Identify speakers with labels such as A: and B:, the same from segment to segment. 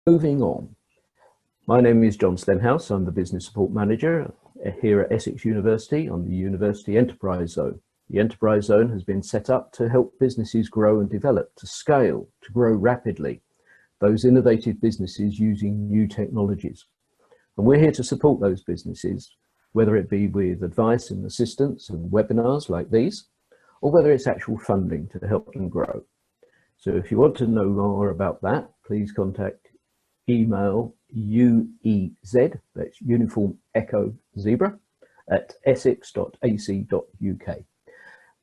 A: Moving on. My name is John Stenhouse. I'm the Business Support Manager here at Essex University on the University Enterprise Zone. The Enterprise Zone has been set up to help businesses grow and develop, to scale, to grow rapidly, those innovative businesses using new technologies. And we're here to support those businesses, whether it be with advice and assistance and webinars like these, or whether it's actual funding to help them grow. So if you want to know more about that, please contact email UEZ, that's Uniform Echo Zebra, at essex.ac.uk.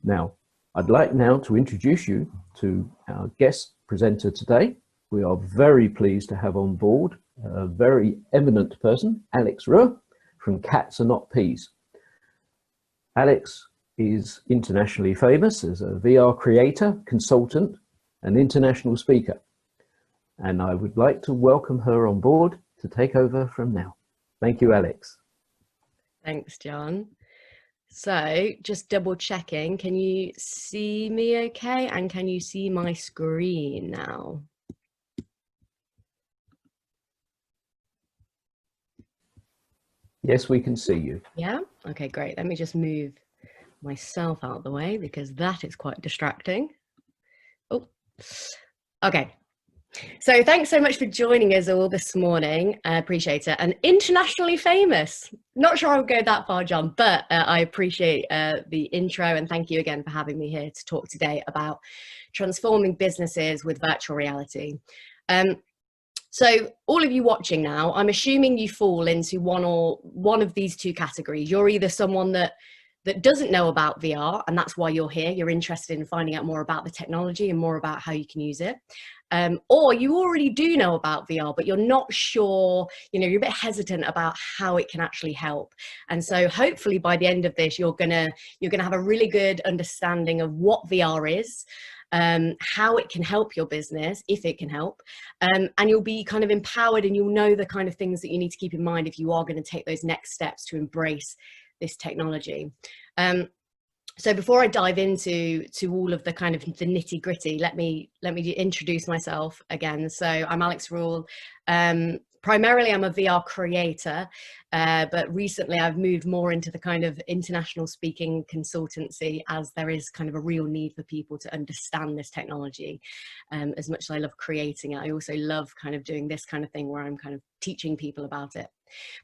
A: Now, I'd like now to introduce you to our guest presenter today. We are very pleased to have on board a very eminent person, Alex Ruhl from Cats Are Not Peas. Alex is internationally famous as a VR creator, consultant, and international speaker. And I would like to welcome her on board to take over from now. Thank you, Alex.
B: Thanks, John. So just double checking, can you see me okay? And can you see my screen now?
A: Yes, we can see you.
B: Yeah? Okay, great. Let me just move myself out of the way because that is quite distracting. Oh, okay. So thanks so much for joining us all this morning. I appreciate it. And internationally famous. Not sure I'll go that far, John, but I appreciate the intro, and thank you again for having me here to talk today about transforming businesses with virtual reality. So all of you watching now, I'm assuming you fall into one of these two categories. You're either someone that doesn't know about VR, and that's why you're here. You're interested in finding out more about the technology and more about how you can use it. Or you already do know about VR, but you're not sure, you're a bit hesitant about how it can actually help. And so hopefully by the end of this, you're gonna have a really good understanding of what VR is, how it can help your business, if it can help, and you'll be kind of empowered, and you'll know the kind of things that you need to keep in mind if you are going to take those next steps to embrace this technology. So before I dive into all of the kind of the nitty gritty, let me introduce myself again. So I'm Alex Ruhl. Primarily I'm a VR creator, but recently I've moved more into the kind of international speaking consultancy, as there is kind of a real need for people to understand this technology. As much as I love creating it, I also love kind of doing this kind of thing where I'm kind of teaching people about it.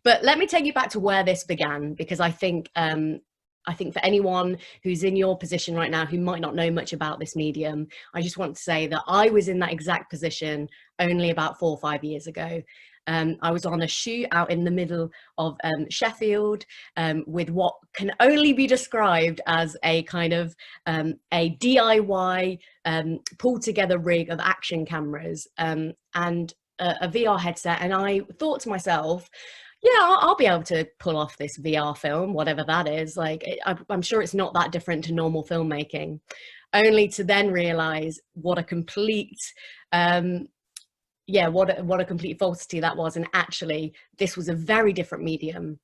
B: But let me take you back to where this began, because I think for anyone who's in your position right now who might not know much about this medium, I just want to say that I was in that exact position only about 4 or 5 years ago. I was on a shoot out in the middle of Sheffield with what can only be described as a kind of a DIY pulled together rig of action cameras and a VR headset. And I thought to myself, yeah, I'll be able to pull off this VR film, whatever that is. Like, I'm sure it's not that different to normal filmmaking, only to then realize what a complete, what a complete falsity that was. And actually, this was a very different medium.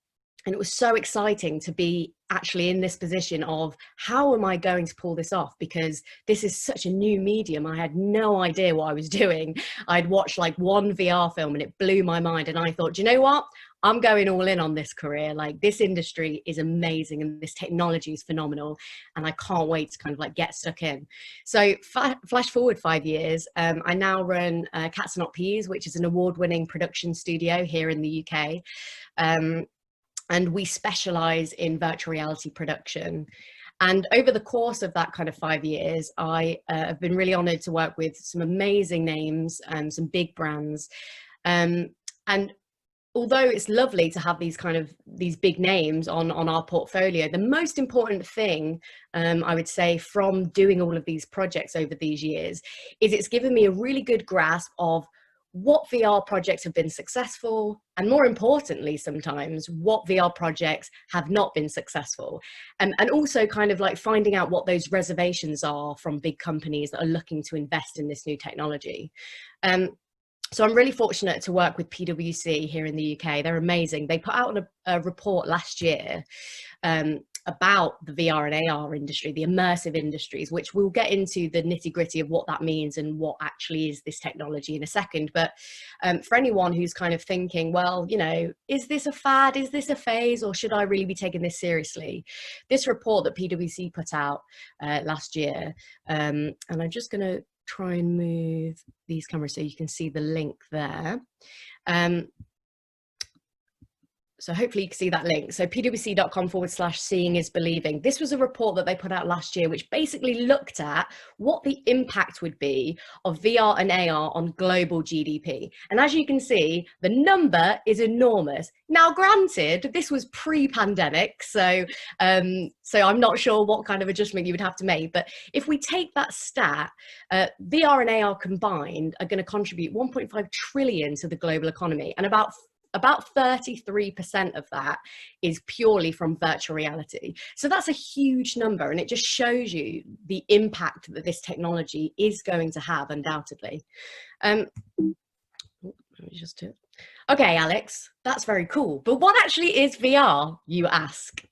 B: And it was so exciting to be actually in this position of, how am I going to pull this off? Because this is such a new medium. I had no idea what I was doing. I'd watched like one VR film and it blew my mind. And I thought, do you know what? I'm going all in on this career. Like, this industry is amazing and this technology is phenomenal. And I can't wait to kind of like get stuck in. So flash forward 5 years, I now run Cats Are Not Peas, which is an award-winning production studio here in the UK. And we specialize in virtual reality production. And over the course of that kind of 5 years, I have been really honored to work with some amazing names and some big brands. And although it's lovely to have these big names on our portfolio, the most important thing, I would say, from doing all of these projects over these years is it's given me a really good grasp of what VR projects have been successful, and more importantly, sometimes what VR projects have not been successful. And also kind of like finding out what those reservations are from big companies that are looking to invest in this new technology. So I'm really fortunate to work with PwC here in the UK. They're amazing. They put out a report last year about the VR and AR industry, the immersive industries, which we'll get into the nitty-gritty of what that means and what actually is this technology in a second. But for anyone who's kind of thinking, well, you know, is this a fad? Is this a phase? Or should I really be taking this seriously? This report that PwC put out last year, and I'm just going to try and move these cameras so you can see the link there. So hopefully you can see that link. So pwc.com/seeing is believing. This was a report that they put out last year, which basically looked at what the impact would be of VR and AR on global GDP. And as you can see, the number is enormous. Now, granted, this was pre-pandemic, so I'm not sure what kind of adjustment you would have to make. But if we take that stat, VR and AR combined are going to contribute 1.5 trillion to the global economy, and about 33% of that is purely from virtual reality. So that's a huge number, and it just shows you the impact that this technology is going to have, undoubtedly. Let me just do it. Okay, Alex, that's very cool. But what actually is VR, you ask?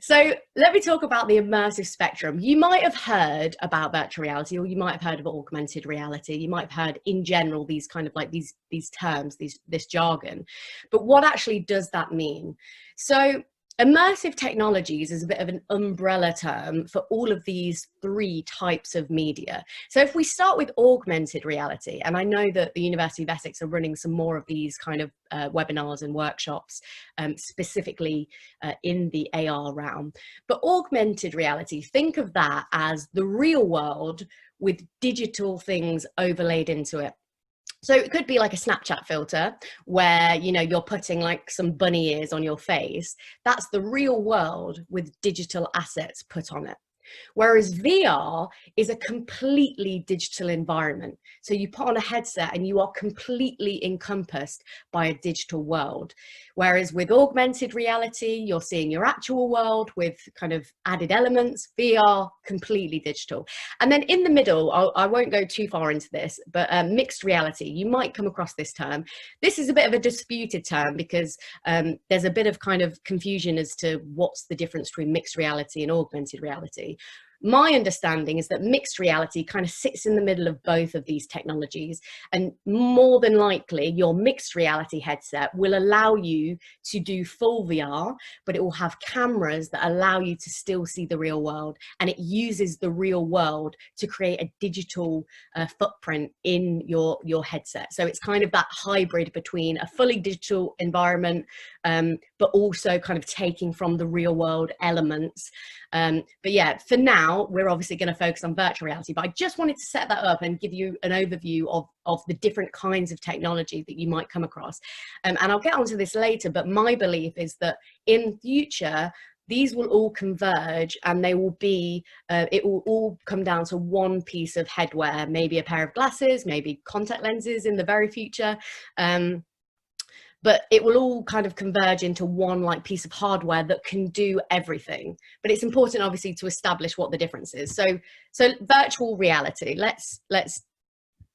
B: So let me talk about the immersive spectrum. You might have heard about virtual reality, or you might have heard of augmented reality. You might have heard in general these kind of like these terms, this jargon. But what actually does that mean? So immersive technologies is a bit of an umbrella term for all of these three types of media. So if we start with augmented reality, and I know that the University of Essex are running some more of these kind of webinars and workshops specifically in the AR realm. But augmented reality, think of that as the real world with digital things overlaid into it. So it could be like a Snapchat filter where, you know, you're putting like some bunny ears on your face. That's the real world with digital assets put on it. Whereas VR is a completely digital environment. So you put on a headset and you are completely encompassed by a digital world. Whereas with augmented reality, you're seeing your actual world with kind of added elements. VR, completely digital. And then in the middle, I won't go too far into this, but mixed reality, you might come across this term. This is a bit of a disputed term because there's a bit of kind of confusion as to what's the difference between mixed reality and augmented reality. My understanding is that mixed reality kind of sits in the middle of both of these technologies, and more than likely your mixed reality headset will allow you to do full VR, but it will have cameras that allow you to still see the real world, and it uses the real world to create a digital footprint in your headset. So it's kind of that hybrid between a fully digital environment, but also kind of taking from the real world elements. But yeah, for now, we're obviously going to focus on virtual reality, but I just wanted to set that up and give you an overview of the different kinds of technology that you might come across. And I'll get onto this later, but my belief is that in future, these will all converge and they will be, it will all come down to one piece of headwear, maybe a pair of glasses, maybe contact lenses in the very future. But it will all kind of converge into one like piece of hardware that can do everything. But it's important, obviously, to establish what the difference is. So virtual reality, let's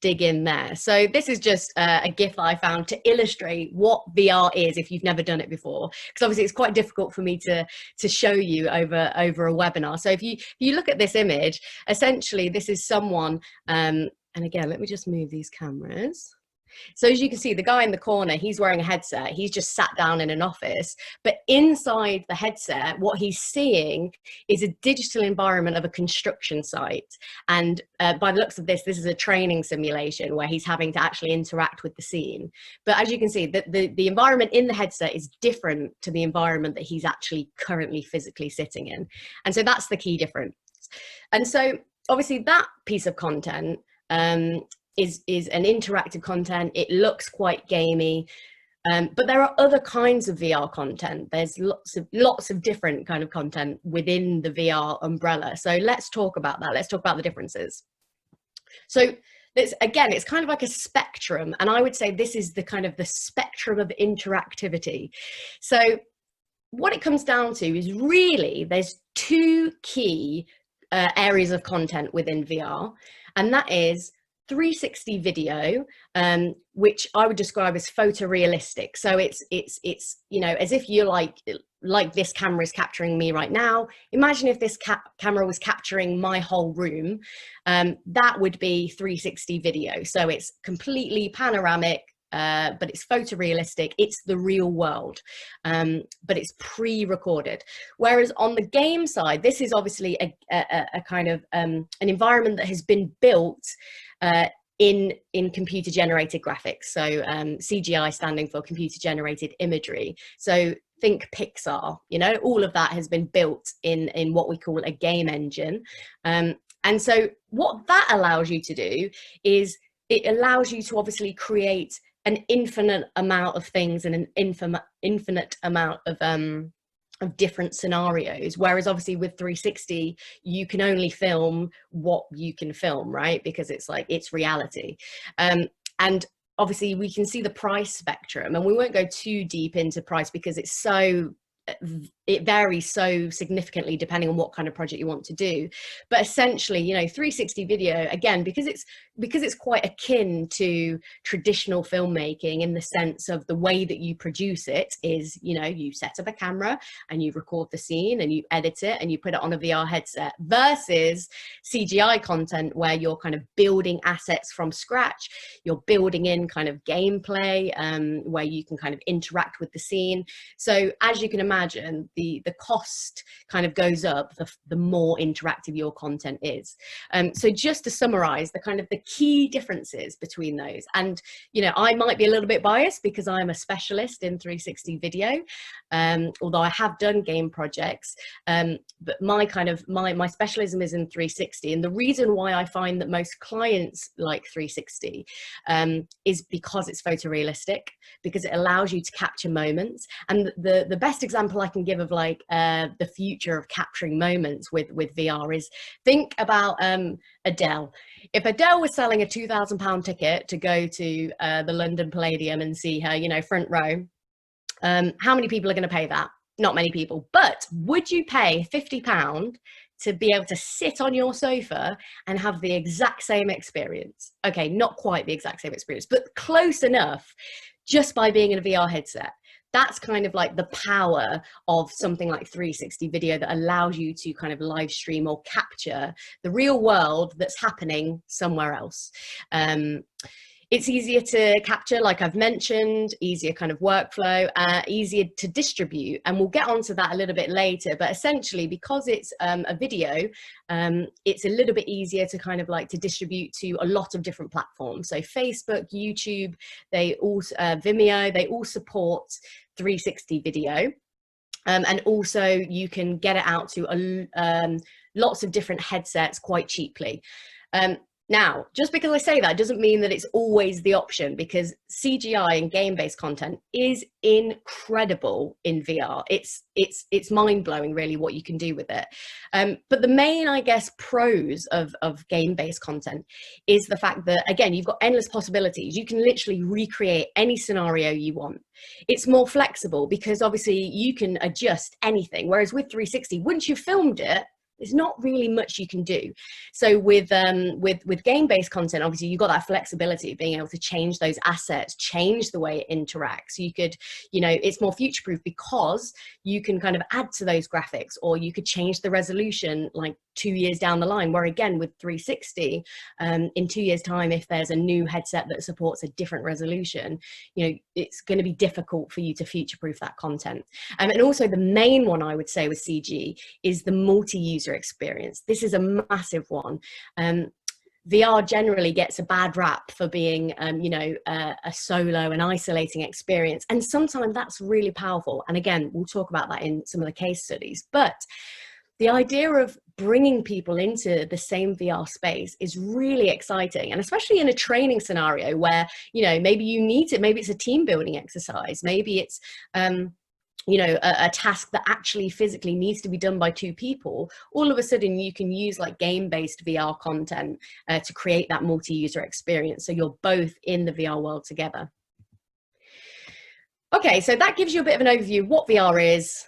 B: dig in there. So this is just a GIF that I found to illustrate what VR is if you've never done it before, because obviously it's quite difficult for me to show you over a webinar. So if you look at this image, essentially this is someone, and again, let me just move these cameras. So as you can see, the guy in the corner, he's wearing a headset. He's just sat down in an office, but inside the headset, what he's seeing is a digital environment of a construction site. And by the looks of this is a training simulation where he's having to actually interact with the scene. But as you can see, the environment in the headset is different to the environment that he's actually currently physically sitting in. And so that's the key difference. And so obviously that piece of content, is an interactive content. It looks quite gamey, but there are other kinds of VR content. There's lots of different kind of content within the VR umbrella. So let's talk about that. Let's talk about the differences. So again, it's kind of like a spectrum, and I would say this is the kind of the spectrum of interactivity. So what it comes down to is really there's two key areas of content within VR, and that is 360 video, which I would describe as photorealistic. So it's you know, as if you're like this camera is capturing me right now. Imagine if this camera was capturing my whole room. That would be 360 video. So it's completely panoramic, but it's photorealistic. It's the real world, but it's pre-recorded. Whereas on the game side, this is obviously a kind of an environment that has been built in computer generated graphics. So CGI standing for computer generated imagery. So think Pixar, you know, all of that has been built in what we call a game engine. And so what that allows you to do is it allows you to obviously create an infinite amount of things and an infinite amount of different scenarios, whereas obviously with 360 you can only film what you can film, right? Because it's like, it's reality. And obviously we can see the price spectrum, and we won't go too deep into price because it's so, it varies so significantly depending on what kind of project you want to do. But essentially, you know, 360 video, again, because it's quite akin to traditional filmmaking in the sense of the way that you produce it is, you know, you set up a camera and you record the scene and you edit it and you put it on a VR headset, versus CGI content where you're kind of building assets from scratch. You're building in kind of gameplay where you can kind of interact with the scene. So as you can imagine, the cost kind of goes up the more interactive your content is. So just to summarize the kind of the key differences between those, and you know, I might be a little bit biased because I'm a specialist in 360 video, although I have done game projects, but my kind of my specialism is in 360. And the reason why I find that most clients like 360 is because it's photorealistic, because it allows you to capture moments. And the best example I can give of like the future of capturing moments with VR is, think about Adele. If Adele was selling a £2,000 ticket to go to the London Palladium and see her, you know, front row, how many people are going to pay that? Not many people. But would you pay £50 to be able to sit on your sofa and have the exact same experience? Okay, not quite the exact same experience, but close enough, just by being in a VR headset. That's kind of like the power of something like 360 video that allows you to kind of live stream or capture the real world that's happening somewhere else. It's easier to capture, like I've mentioned, easier kind of workflow, easier to distribute. And we'll get onto that a little bit later. But essentially, because it's a video, it's a little bit easier to kind of like to distribute to a lot of different platforms. So Facebook, YouTube, they all, Vimeo, they all support 360 video. And also you can get it out to lots of different headsets quite cheaply. Now, just because I say that doesn't mean that it's always the option, because CGI and game-based content is incredible in VR. It's mind-blowing really what you can do with it. But the main, I guess, pros of game-based content is the fact that, again, you've got endless possibilities. You can literally recreate any scenario you want. It's more flexible because obviously you can adjust anything. Whereas with 360, once you've filmed it, there's not really much you can do. So with game-based content, obviously you've got that flexibility of being able to change those assets, change the way it interacts. You could, you know, it's more future-proof because you can kind of add to those graphics, or you could change the resolution like 2 years down the line, where again with 360, in 2 years time, if there's a new headset that supports a different resolution, you know, it's going to be difficult for you to future-proof that content. And also the main one I would say with CG is the multi-user experience. This is a massive one. VR generally gets a bad rap for being, you know, a solo and isolating experience. And sometimes that's really powerful. And again, we'll talk about that in some of the case studies. But the idea of bringing people into the same VR space is really exciting. And especially in a training scenario where, you know, maybe you need it, maybe it's a team building exercise, maybe it's, you know, a task that actually physically needs to be done by 2 people. All of a sudden you can use like game-based VR content to create that multi-user experience. So you're both in the VR world together. Okay, so that gives you a bit of an overview of what VR is,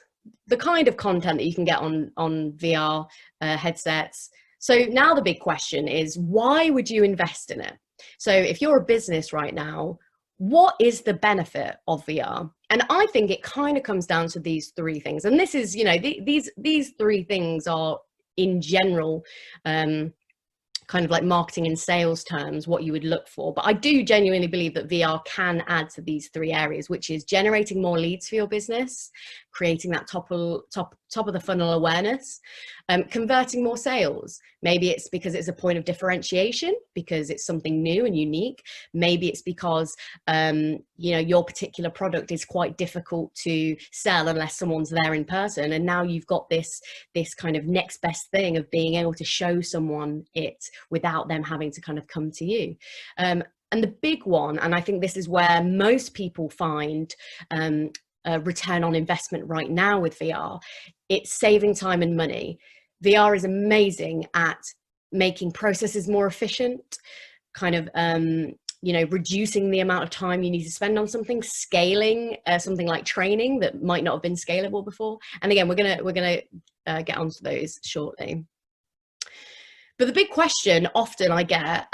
B: the kind of content that you can get on VR headsets. So now the big question is, why would you invest in it? So if you're a business right now, what is the benefit of VR? And I think it kind of comes down to these three things. And this is, you know, these three things are in general, kind of like marketing and sales terms, what you would look for. But I do genuinely believe that VR can add to these three areas, which is generating more leads for your business, creating that top of the funnel awareness, converting more sales. Maybe it's because it's a point of differentiation, because it's something new and unique. Maybe it's because you know, your particular product is quite difficult to sell unless someone's there in person, and now you've got this kind of next best thing of being able to show someone it without them having to kind of come to you. And the big one, and I think this is where most people find a return on investment right now with VR, it's saving time and money. VR is amazing at making processes more efficient, kind of you know, reducing the amount of time you need to spend on something, scaling something like training that might not have been scalable before. And again, we're gonna get onto those shortly. But the big question often I get,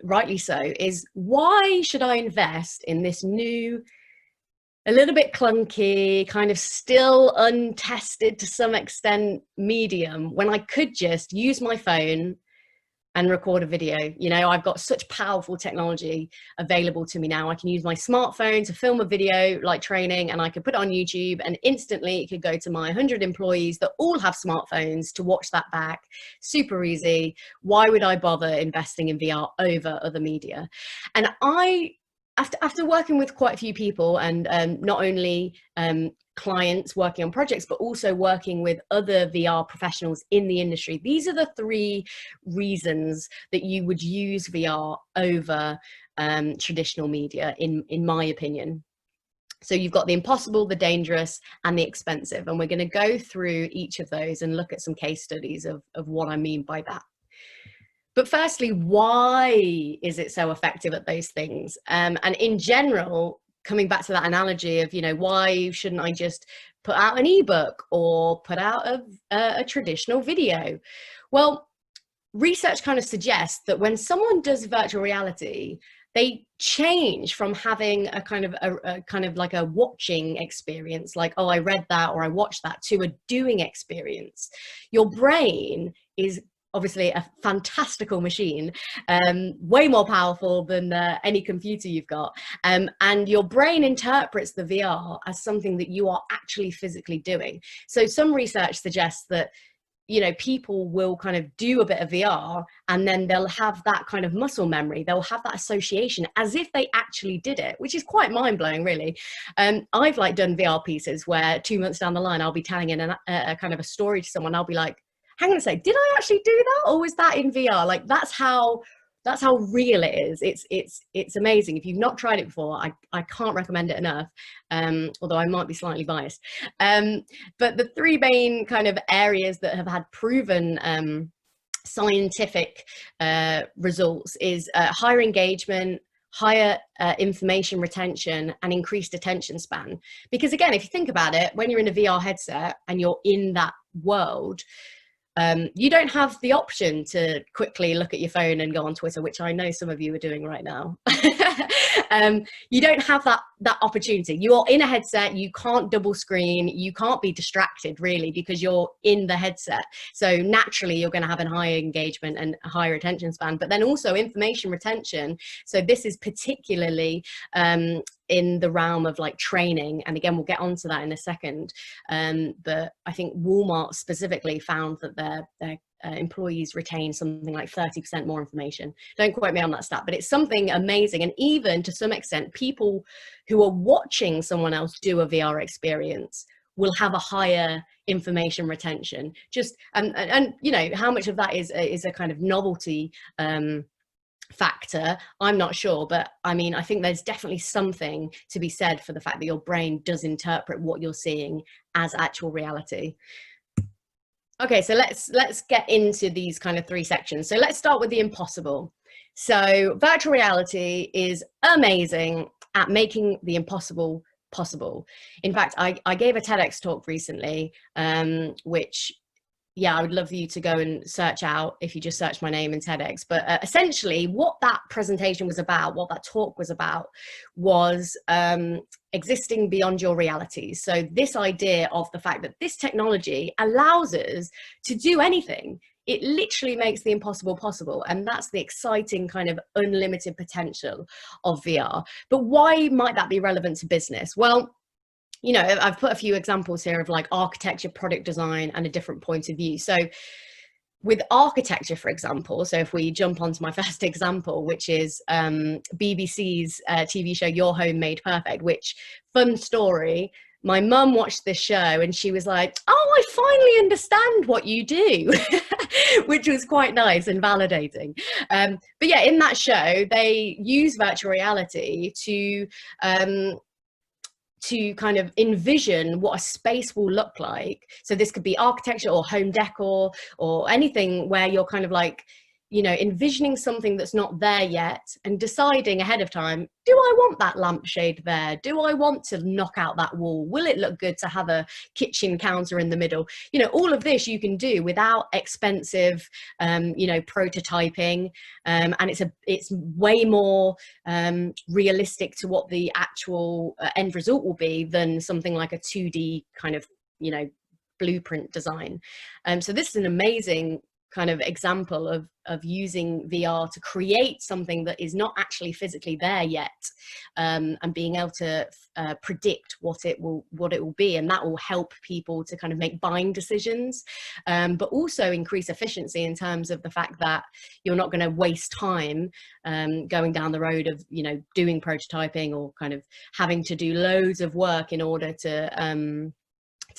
B: rightly so, is why should I invest in this new, a little bit clunky, kind of still untested to some extent medium, when I could just use my phone and record a video? You know, I've got such powerful technology available to me now. I can use my smartphone to film a video like training, and I could put it on YouTube, and instantly it could go to my 100 employees that all have smartphones to watch that back. Super easy. Why would I bother investing in VR over other media? And after working with quite a few people, and not only clients working on projects, but also working with other VR professionals in the industry, these are the three reasons that you would use VR over traditional media, in my opinion. So you've got the impossible, the dangerous, and the expensive. And we're going to go through each of those and look at some case studies of what I mean by that. But firstly, why is it so effective at those things? And in general, coming back to that analogy of, you know, why shouldn't I just put out an ebook or put out a traditional video? Well, research kind of suggests that when someone does virtual reality, they change from having a kind of like a watching experience, like, oh, I read that or I watched that, to a doing experience. Your brain is obviously a fantastical machine, way more powerful than any computer you've got, and your brain interprets the VR as something that you are actually physically doing. So some research suggests that, you know, people will kind of do a bit of VR and then they'll have that kind of muscle memory, they'll have that association as if they actually did it, which is quite mind-blowing, really. I've like done VR pieces where 2 months down the line I'll be telling a kind of a story to someone, I'll be like, hang on a sec, did I actually do that, or was that in VR? Like, that's how real it is. It's amazing. If you've not tried it before, I can't recommend it enough, although I might be slightly biased. But the three main kind of areas that have had proven scientific results is higher engagement, higher information retention, and increased attention span. Because again, if you think about it, when you're in a VR headset and you're in that world, you don't have the option to quickly look at your phone and go on Twitter, which I know some of you are doing right now. You don't have that opportunity. You are in a headset, you can't double screen, you can't be distracted really, because you're in the headset. So naturally you're going to have a higher engagement and a higher attention span, but then also information retention. So this is particularly in the realm of like training, and again we'll get onto that in a second, but I think Walmart specifically found that their employees retain something like 30% more information. Don't quote me on that stat, but it's something amazing. And even to some extent, people who are watching someone else do a VR experience will have a higher information retention. Just and you know, how much of that is a kind of novelty factor, I'm not sure, but I mean, I think there's definitely something to be said for the fact that your brain does interpret what you're seeing as actual reality. Okay, so let's get into these kind of three sections. So let's start with the impossible. So virtual reality is amazing at making the impossible possible. In fact, I gave a TEDx talk recently, which yeah, I would love for you to go and search out, if you just search my name in TEDx. But essentially what that presentation was about, what that talk was about, was existing beyond your realities. So this idea of the fact that this technology allows us to do anything. It literally makes the impossible possible. And that's the exciting kind of unlimited potential of VR. But why might that be relevant to business? Well, you know, I've put a few examples here of like architecture, product design, and a different point of view. So with architecture, for example, so if we jump onto my first example, which is BBC's TV show Your Home Made Perfect, which, fun story, my mum watched this show and she was like, oh, I finally understand what you do, which was quite nice and validating. But yeah, in that show, they use virtual reality to kind of envision what a space will look like. So this could be architecture or home decor or anything where you're kind of like, you know, envisioning something that's not there yet and deciding ahead of time, do I want that lampshade there? Do I want to knock out that wall? Will it look good to have a kitchen counter in the middle? You know, all of this you can do without expensive, you know, prototyping. And it's way more realistic to what the actual end result will be than something like a 2D kind of, you know, blueprint design. So this is an amazing kind of example of using VR to create something that is not actually physically there yet, and being able to predict what it will be, and that will help people to kind of make buying decisions, but also increase efficiency in terms of the fact that you're not going to waste time going down the road of, you know, doing prototyping or kind of having to do loads of work in order to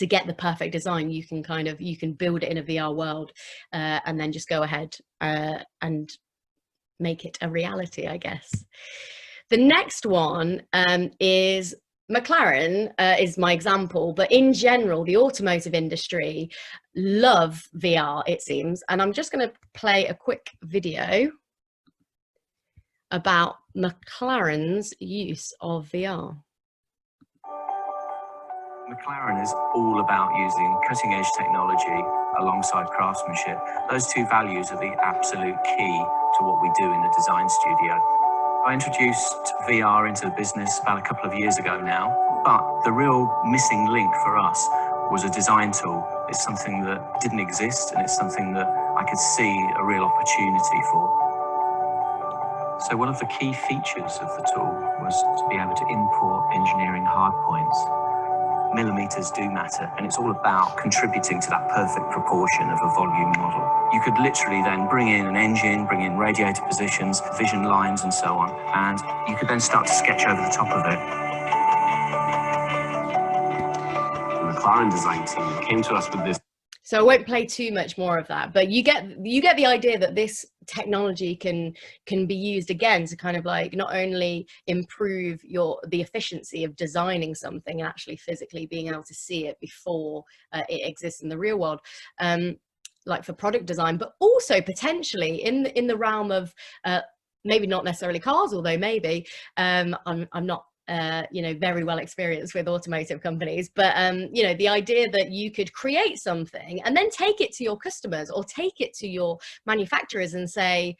B: get the perfect design. You can build it in a VR world, and then just go ahead and make it a reality, I guess. The next one is McLaren, is my example, but in general, the automotive industry love VR, it seems. And I'm just going to play a quick video about McLaren's use of VR.
C: McLaren is all about using cutting-edge technology alongside craftsmanship. Those two values are the absolute key to what we do in the design studio. I introduced VR into the business about a couple of years ago now, but the real missing link for us was a design tool. It's something that didn't exist, and it's something that I could see a real opportunity for. So one of the key features of the tool was to be able to import engineering hardpoints. Millimeters do matter, and it's all about contributing to that perfect proportion of a volume model. You could literally then bring in an engine, bring in radiator positions, vision lines, and so on, and you could then start to sketch over the top of it. The McLaren design team came to us with this.
B: So I won't play too much more of that, but you get the idea that this technology can be used again to kind of like not only improve the efficiency of designing something and actually physically being able to see it before it exists in the real world, like for product design, but also potentially in the realm of maybe not necessarily cars, although maybe I'm not you know, very well experienced with automotive companies, but you know, the idea that you could create something and then take it to your customers or take it to your manufacturers and say,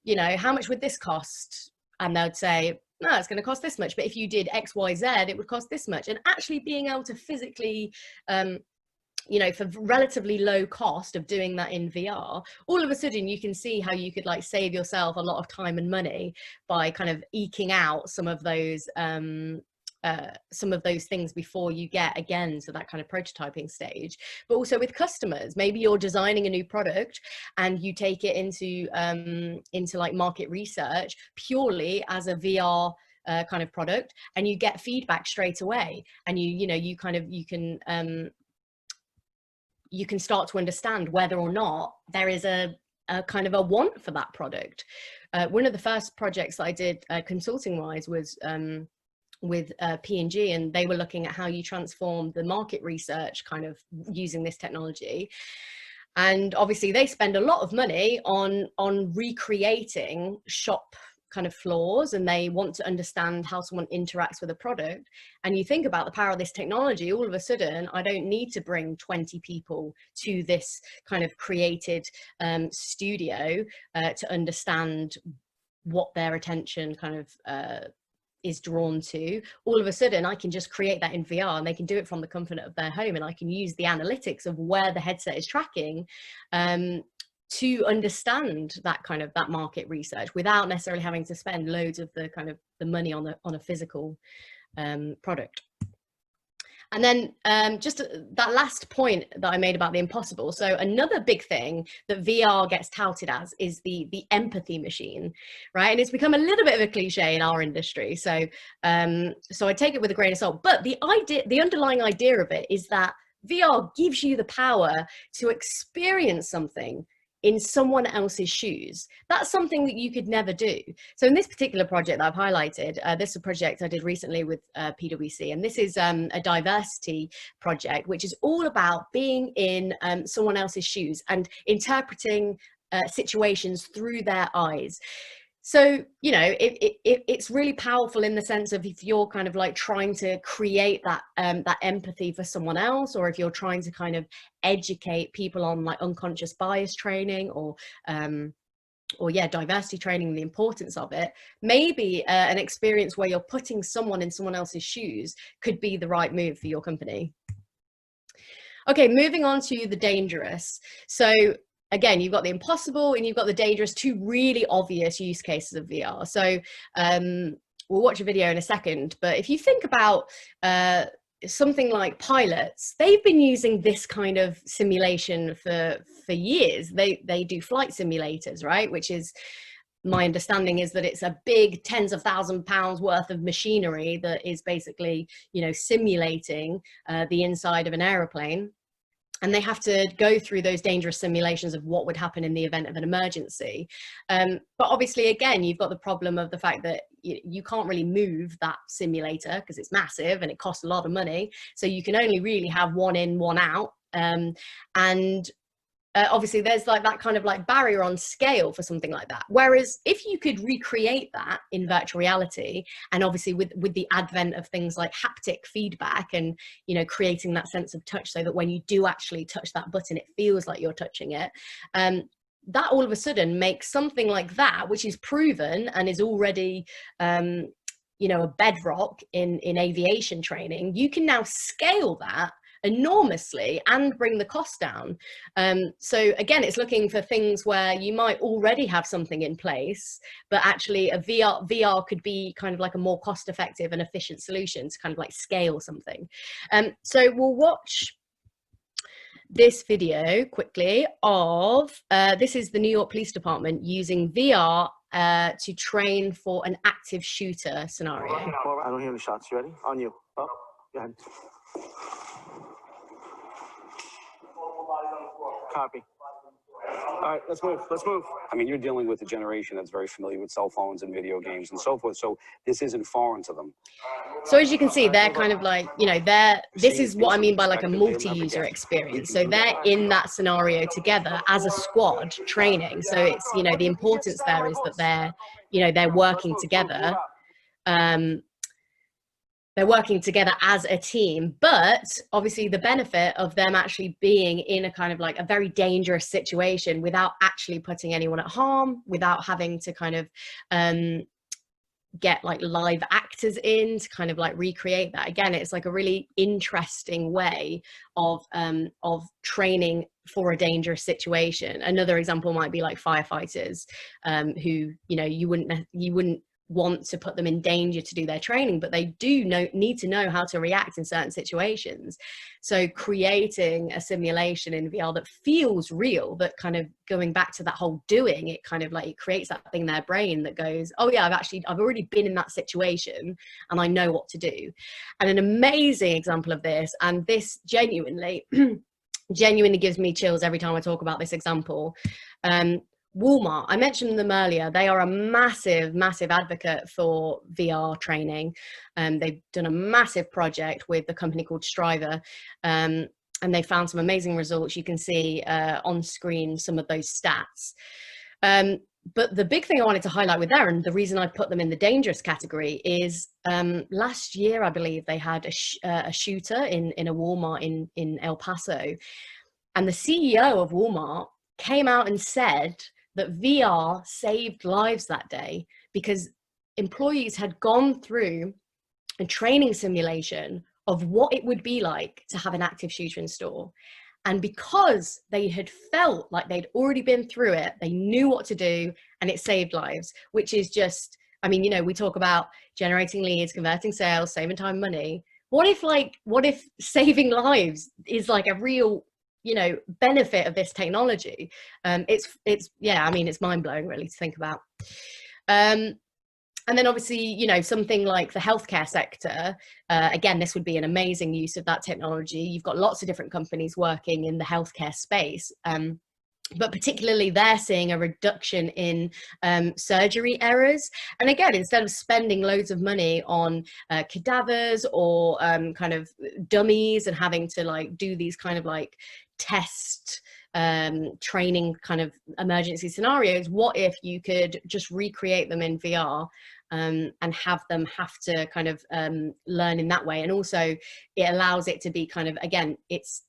B: you know, how much would this cost? And they'd say, no, it's going to cost this much, but if you did X, Y, Z, it would cost this much. And actually being able to physically you know, for relatively low cost of doing that in VR, all of a sudden you can see how you could like save yourself a lot of time and money by kind of eking out some of those things before you get again to that kind of prototyping stage. But also with customers, maybe you're designing a new product and you take it into like market research purely as a VR kind of product, and you get feedback straight away, and you can start to understand whether or not there is a kind of a want for that product. One of the first projects that I did consulting wise was with P&G, and they were looking at how you transform the market research kind of using this technology. And obviously they spend a lot of money on recreating shop kind of flaws and they want to understand how someone interacts with a product, and you think about the power of this technology, all of a sudden I don't need to bring 20 people to this kind of created studio to understand what their attention kind of is drawn to. All of a sudden I can just create that in VR, and they can do it from the comfort of their home, and I can use the analytics of where the headset is tracking to understand that kind of that market research without necessarily having to spend loads of the kind of the money on a physical product. And then just that last point that I made about the impossible. So another big thing that VR gets touted as is the empathy machine, right? And it's become a little bit of a cliche in our industry. So so I take it with a grain of salt. But the underlying idea of it is that VR gives you the power to experience something in someone else's shoes. That's something that you could never do. So in this particular project that I've highlighted, this is a project I did recently with PwC, and this is a diversity project, which is all about being in someone else's shoes and interpreting situations through their eyes. So, you know, it's really powerful in the sense of if you're kind of like trying to create that that empathy for someone else, or if you're trying to kind of educate people on like unconscious bias training or yeah, diversity training, the importance of it, maybe an experience where you're putting someone in someone else's shoes could be the right move for your company. Okay, moving on to the dangerous. So again, you've got the impossible and you've got the dangerous, two really obvious use cases of VR. So we'll watch a video in a second, but if you think about something like pilots, they've been using this kind of simulation for years. They do flight simulators, right? Which is, my understanding is that it's a big tens of £1,000s worth of machinery that is basically, you know, simulating the inside of an aeroplane. And they have to go through those dangerous simulations of what would happen in the event of an emergency. But obviously, again, you've got the problem of the fact that you can't really move that simulator because it's massive and it costs a lot of money. So you can only really have one in, one out. Obviously there's like that kind of like barrier on scale for something like that. Whereas if you could recreate that in virtual reality, and obviously with the advent of things like haptic feedback and, you know, creating that sense of touch so that when you do actually touch that button, it feels like you're touching it. That all of a sudden makes something like that, which is proven and is already, you know, a bedrock in aviation training. You can now scale that enormously and bring the cost down. So again, it's looking for things where you might already have something in place, but actually a VR could be kind of like a more cost effective and efficient solution to kind of like scale something. So we'll watch this video quickly of, this is the New York Police Department using VR to train for an active shooter scenario.
D: I don't hear any shots. You ready? On you. Up. Go ahead. Copy. All right, let's move. Let's move.
E: I mean, you're dealing with a generation that's very familiar with cell phones and video games and so forth. So this isn't foreign to them.
B: So as you can see, they're kind of like, you know, this is what I mean by like a multi-user experience. So they're in that scenario together as a squad training. So it's, you know, the importance there is that they're, you know, they're working together. They're working together as a team, but obviously the benefit of them actually being in a kind of like a very dangerous situation without actually putting anyone at harm, without having to kind of get like live actors in to kind of like recreate that. Again, it's like a really interesting way of training for a dangerous situation. Another example might be like firefighters who, you know, you wouldn't want to put them in danger to do their training, but they do need to know how to react in certain situations. So creating a simulation in VR that feels real, but kind of going back to that whole doing, it kind of like, it creates that thing in their brain that goes, oh yeah, I've already been in that situation and I know what to do. And an amazing example of this, and this genuinely gives me chills every time I talk about this example. Walmart, I mentioned them earlier. They are a massive advocate for VR training. They've done a massive project with a company called Striver, and they found some amazing results. You can see on screen some of those stats. but the big thing I wanted to highlight with there, and the reason I put them in the dangerous category, is last year I believe they had a shooter in a Walmart in El Paso, and the CEO of Walmart came out and said that VR saved lives that day because employees had gone through a training simulation of what it would be like to have an active shooter in store. And because they had felt like they'd already been through it, they knew what to do, and it saved lives, which is just, I mean, you know, we talk about generating leads, converting sales, saving time and money. What if saving lives is like a real, you know, benefit of this technology? Yeah, I mean, it's mind blowing really to think about. And then obviously, you know, something like the healthcare sector, again, this would be an amazing use of that technology. You've got lots of different companies working in the healthcare space, but particularly they're seeing a reduction in surgery errors. And again, instead of spending loads of money on cadavers or kind of dummies and having to like do these kind of like test training kind of emergency scenarios, what if you could just recreate them in VR and have them have to kind of learn in that way? And also it allows it to be kind of, again, it's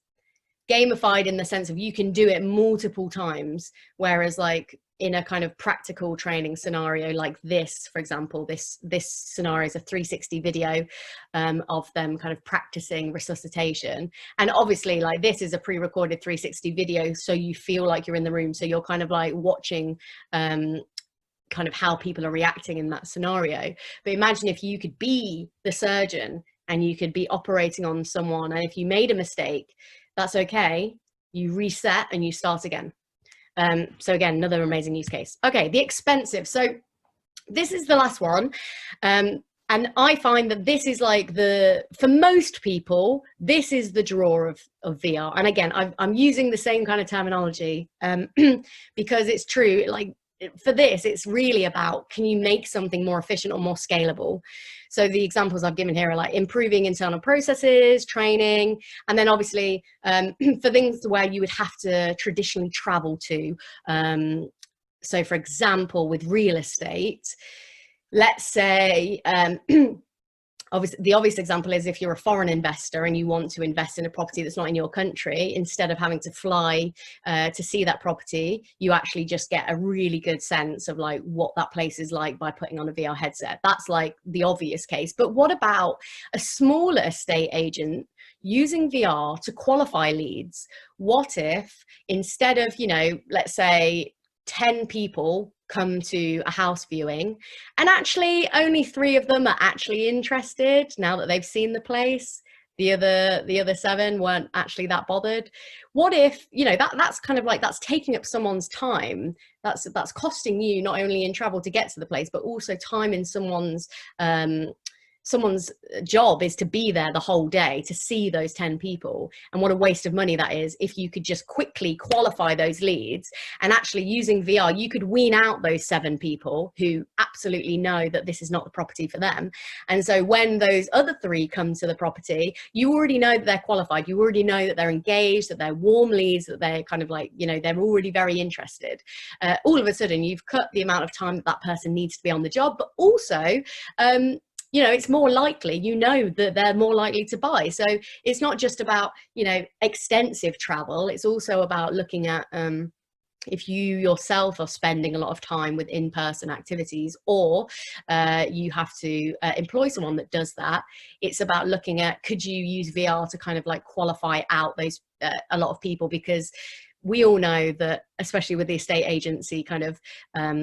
B: gamified in the sense of you can do it multiple times, whereas like in a kind of practical training scenario like this, for example, this scenario is a 360 video of them kind of practicing resuscitation. And obviously like this is a pre-recorded 360 video, so you feel like you're in the room, so you're kind of like watching kind of how people are reacting in that scenario. But imagine if you could be the surgeon and you could be operating on someone, and if you made a mistake, that's okay, you reset and you start again. So again, another amazing use case. Okay, the expensive. So this is the last one. And I find that this is like for most people, this is the draw of VR. And again, I'm using the same kind of terminology because it's true. Like for this, it's really about, can you make something more efficient or more scalable? So the examples I've given here are like improving internal processes, training, and then obviously for things where you would have to traditionally travel to. So for example, with real estate, let's say, obviously, the obvious example is if you're a foreign investor and you want to invest in a property that's not in your country, instead of having to fly to see that property, you actually just get a really good sense of like what that place is like by putting on a VR headset. That's like the obvious case. But what about a smaller estate agent using VR to qualify leads? What if instead of, you know, let's say 10 people come to a house viewing and actually only 3 of them are actually interested now that they've seen the place, the other 7 weren't actually that bothered? What if, you know, that's kind of like, that's taking up someone's time, that's costing you not only in travel to get to the place, but also time in someone's job is to be there the whole day to see those 10 people. And what a waste of money that is if you could just quickly qualify those leads. And actually using VR, you could wean out those 7 people who absolutely know that this is not the property for them. And so when those other 3 come to the property, you already know that they're qualified. You already know that they're engaged, that they're warm leads, that they're kind of like, you know, they're already very interested. All of a sudden you've cut the amount of time that person needs to be on the job, but also, you know, it's more likely, you know, that they're more likely to buy. So it's not just about, you know, extensive travel. It's also about looking at if you yourself are spending a lot of time with in-person activities, or you have to employ someone that does that. It's about looking at, could you use VR to kind of like qualify out those a lot of people? Because we all know that, especially with the estate agency kind of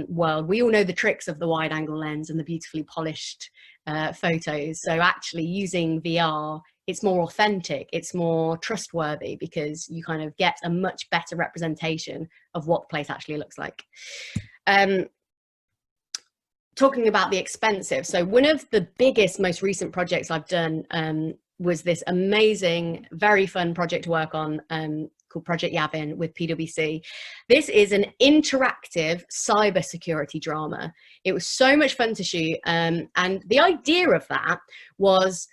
B: world, we all know the tricks of the wide angle lens and the beautifully polished photos. So actually using VR, it's more authentic, it's more trustworthy, because you kind of get a much better representation of what the place actually looks like. Talking about the expensive, so one of the biggest, most recent projects I've done was this amazing, very fun project to work on called Project Yavin with PwC. This is an interactive cybersecurity drama. It was so much fun to shoot, and the idea of that was,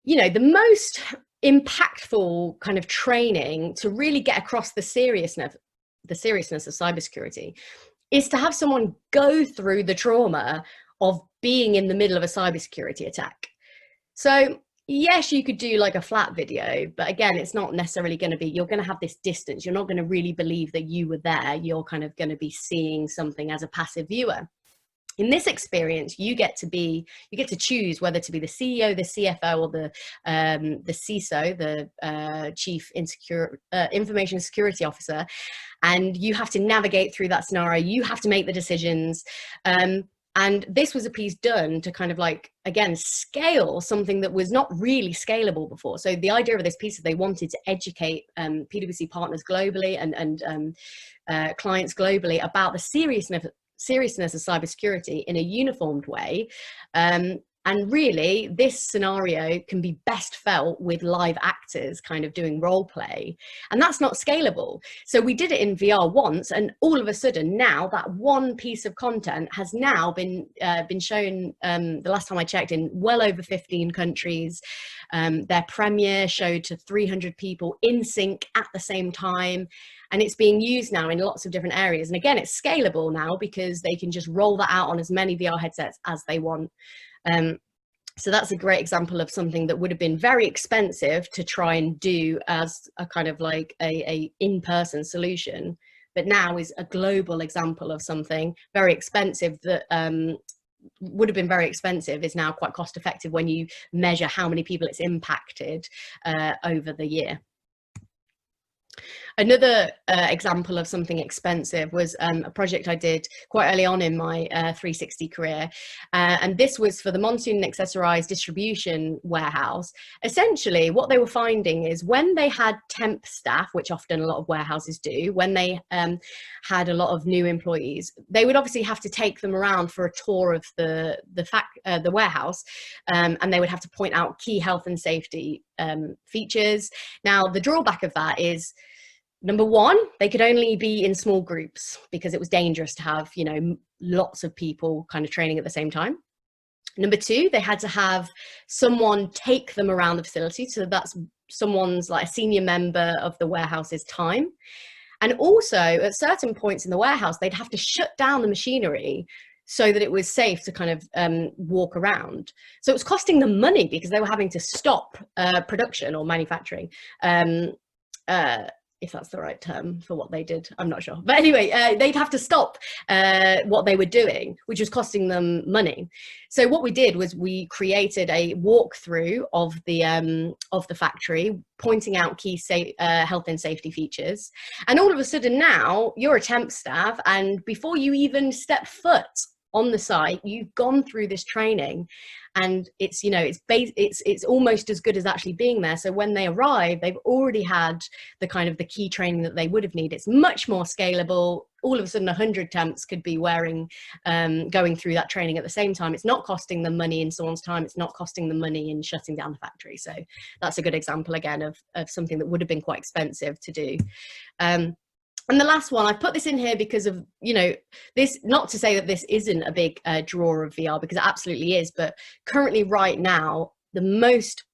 B: you know, the most impactful kind of training to really get across the seriousness of cybersecurity is to have someone go through the trauma of being in the middle of a cybersecurity attack. So yes, you could do like a flat video, but again, it's not necessarily going to be, you're going to have this distance. You're not going to really believe that you were there. You're kind of going to be seeing something as a passive viewer. In this experience, you get to choose whether to be the CEO, the CFO, or the CISO, the Chief Information Security Officer, and you have to navigate through that scenario. You have to make the decisions. And this was a piece done to kind of like, again, scale something that was not really scalable before. So the idea of this piece is they wanted to educate PwC partners globally and clients globally about the seriousness of cybersecurity in a uniformed way. And really, this scenario can be best felt with live actors kind of doing role play. And that's not scalable. So we did it in VR once, and all of a sudden now that one piece of content has now been shown, the last time I checked, in well over 15 countries. Their premiere showed to 300 people in sync at the same time. And it's being used now in lots of different areas. And again, it's scalable now because they can just roll that out on as many VR headsets as they want. So that's a great example of something that would have been very expensive to try and do as a kind of like a in-person solution, but now is a global example of something very expensive that would have been very expensive is now quite cost effective when you measure how many people it's impacted over the year. Another example of something expensive was a project I did quite early on in my 360 career. And this was for the Monsoon Accessorized Distribution Warehouse. Essentially, what they were finding is when they had temp staff, which often a lot of warehouses do, when they had a lot of new employees, they would obviously have to take them around for a tour of the warehouse, and they would have to point out key health and safety features. Now, the drawback of that is, number one, they could only be in small groups because it was dangerous to have, you know, lots of people kind of training at the same time. Number two, they had to have someone take them around the facility. So that's someone's like a senior member of the warehouse's time. And also at certain points in the warehouse, they'd have to shut down the machinery so that it was safe to kind of walk around. So it was costing them money because they were having to stop production or manufacturing. If that's the right term for what they did, I'm not sure. But anyway, they'd have to stop what they were doing, which was costing them money. So what we did was we created a walkthrough of the factory, pointing out key health and safety features. And all of a sudden now, you're a temp staff, and before you even step foot on the site, you've gone through this training, and it's, you know, it's almost as good as actually being there. So when they arrive, they've already had the kind of the key training that they would have needed. It's much more scalable. All of a sudden 100 temps could be going through that training at the same time. It's not costing them money in someone's time. It's not costing them money in shutting down the factory. So that's a good example again of something that would have been quite expensive to do. And the last one, I've put this in here because of, you know, this, not to say that this isn't a big drawer of VR, because it absolutely is, but currently right now, the most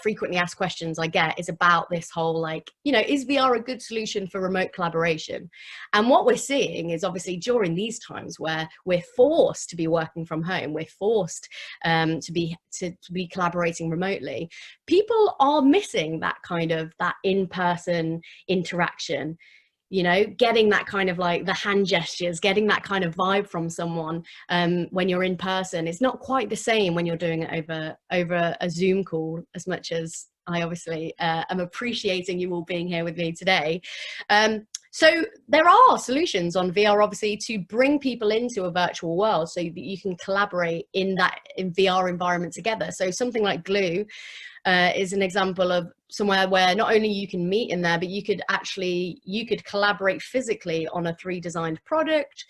B: frequently asked questions I get is about this whole, like, you know, is VR a good solution for remote collaboration? And what we're seeing is obviously during these times where we're forced to be working from home, we're forced to be collaborating remotely, people are missing that kind of that in-person interaction. You know, getting that kind of like the hand gestures, getting that kind of vibe from someone when you're in person. It's not quite the same when you're doing it over a Zoom call, as much as I obviously am appreciating you all being here with me today. So there are solutions on VR, obviously, to bring people into a virtual world so that you can collaborate in VR environment together. So something like Glue is an example of somewhere where not only you can meet in there, but you could collaborate physically on a 3D designed product.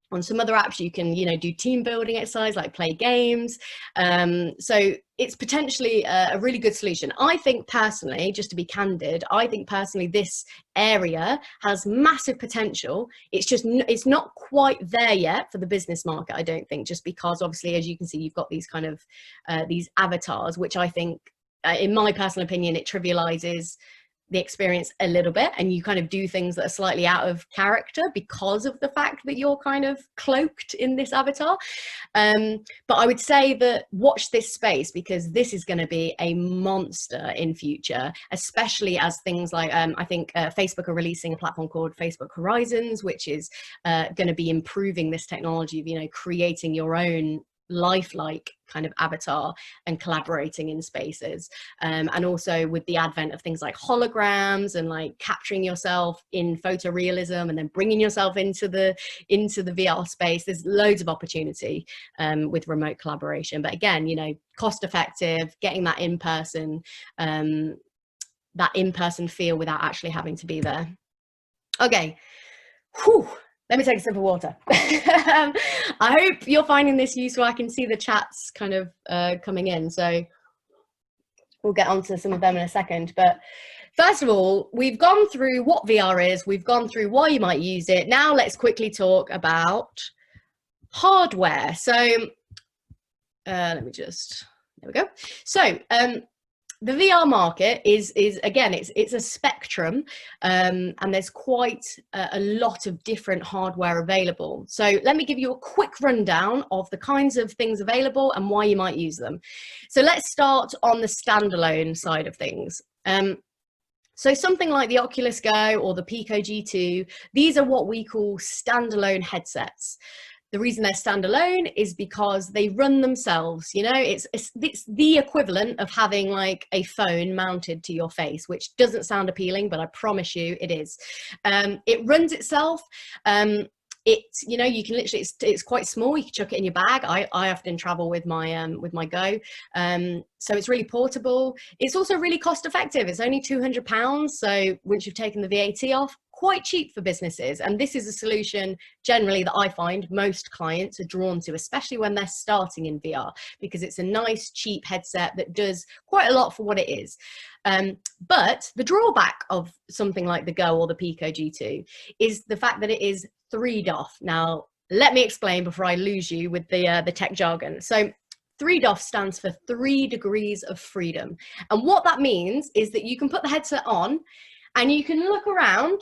B: On some other apps, you can, you know, do team building exercise, like play games. So it's potentially a really good solution. I think personally, just to be candid, I think personally this area has massive potential. It's not quite there yet for the business market, I don't think, just because obviously, as you can see, you've got these kind of these avatars, which I think, in my personal opinion, it trivializes the experience a little bit, and you kind of do things that are slightly out of character because of the fact that you're kind of cloaked in this avatar. But I would say that watch this space, because this is going to be a monster in future, especially as things like, I think Facebook are releasing a platform called Facebook Horizons, which is going to be improving this technology of, you know, creating your own lifelike kind of avatar and collaborating in spaces, and also with the advent of things like holograms and like capturing yourself in photorealism and then bringing yourself into the VR space. There's loads of opportunity with remote collaboration, but again, you know, cost effective, getting that in person feel without actually having to be there. Okay. Whew. Let me take a sip of water. I hope you're finding this useful. I can see the chats kind of coming in, so we'll get onto some of them in a second. But first of all, we've gone through what VR is, we've gone through why you might use it. Now let's quickly talk about hardware. So let me just, there we go. So the VR market is again, it's a spectrum, and there's quite a lot of different hardware available. So let me give you a quick rundown of the kinds of things available and why you might use them. So let's start on the standalone side of things. So something like the Oculus Go or the Pico G2, these are what we call standalone headsets. The reason they're standalone is because they run themselves. You know, it's the equivalent of having like a phone mounted to your face, which doesn't sound appealing, but I promise you it is. It runs itself. You know, you can literally, it's quite small. You can chuck it in your bag. I often travel with my Go. So it's really portable. It's also really cost effective. It's only £200. So once you've taken the VAT off, quite cheap for businesses. And this is a solution generally that I find most clients are drawn to, especially when they're starting in VR, because it's a nice, cheap headset that does quite a lot for what it is. But the drawback of something like the Go or the Pico G2 is the fact that it is 3DoF. Now, let me explain before I lose you with the tech jargon. So 3DoF stands for 3 degrees of freedom. And what that means is that you can put the headset on and you can look around,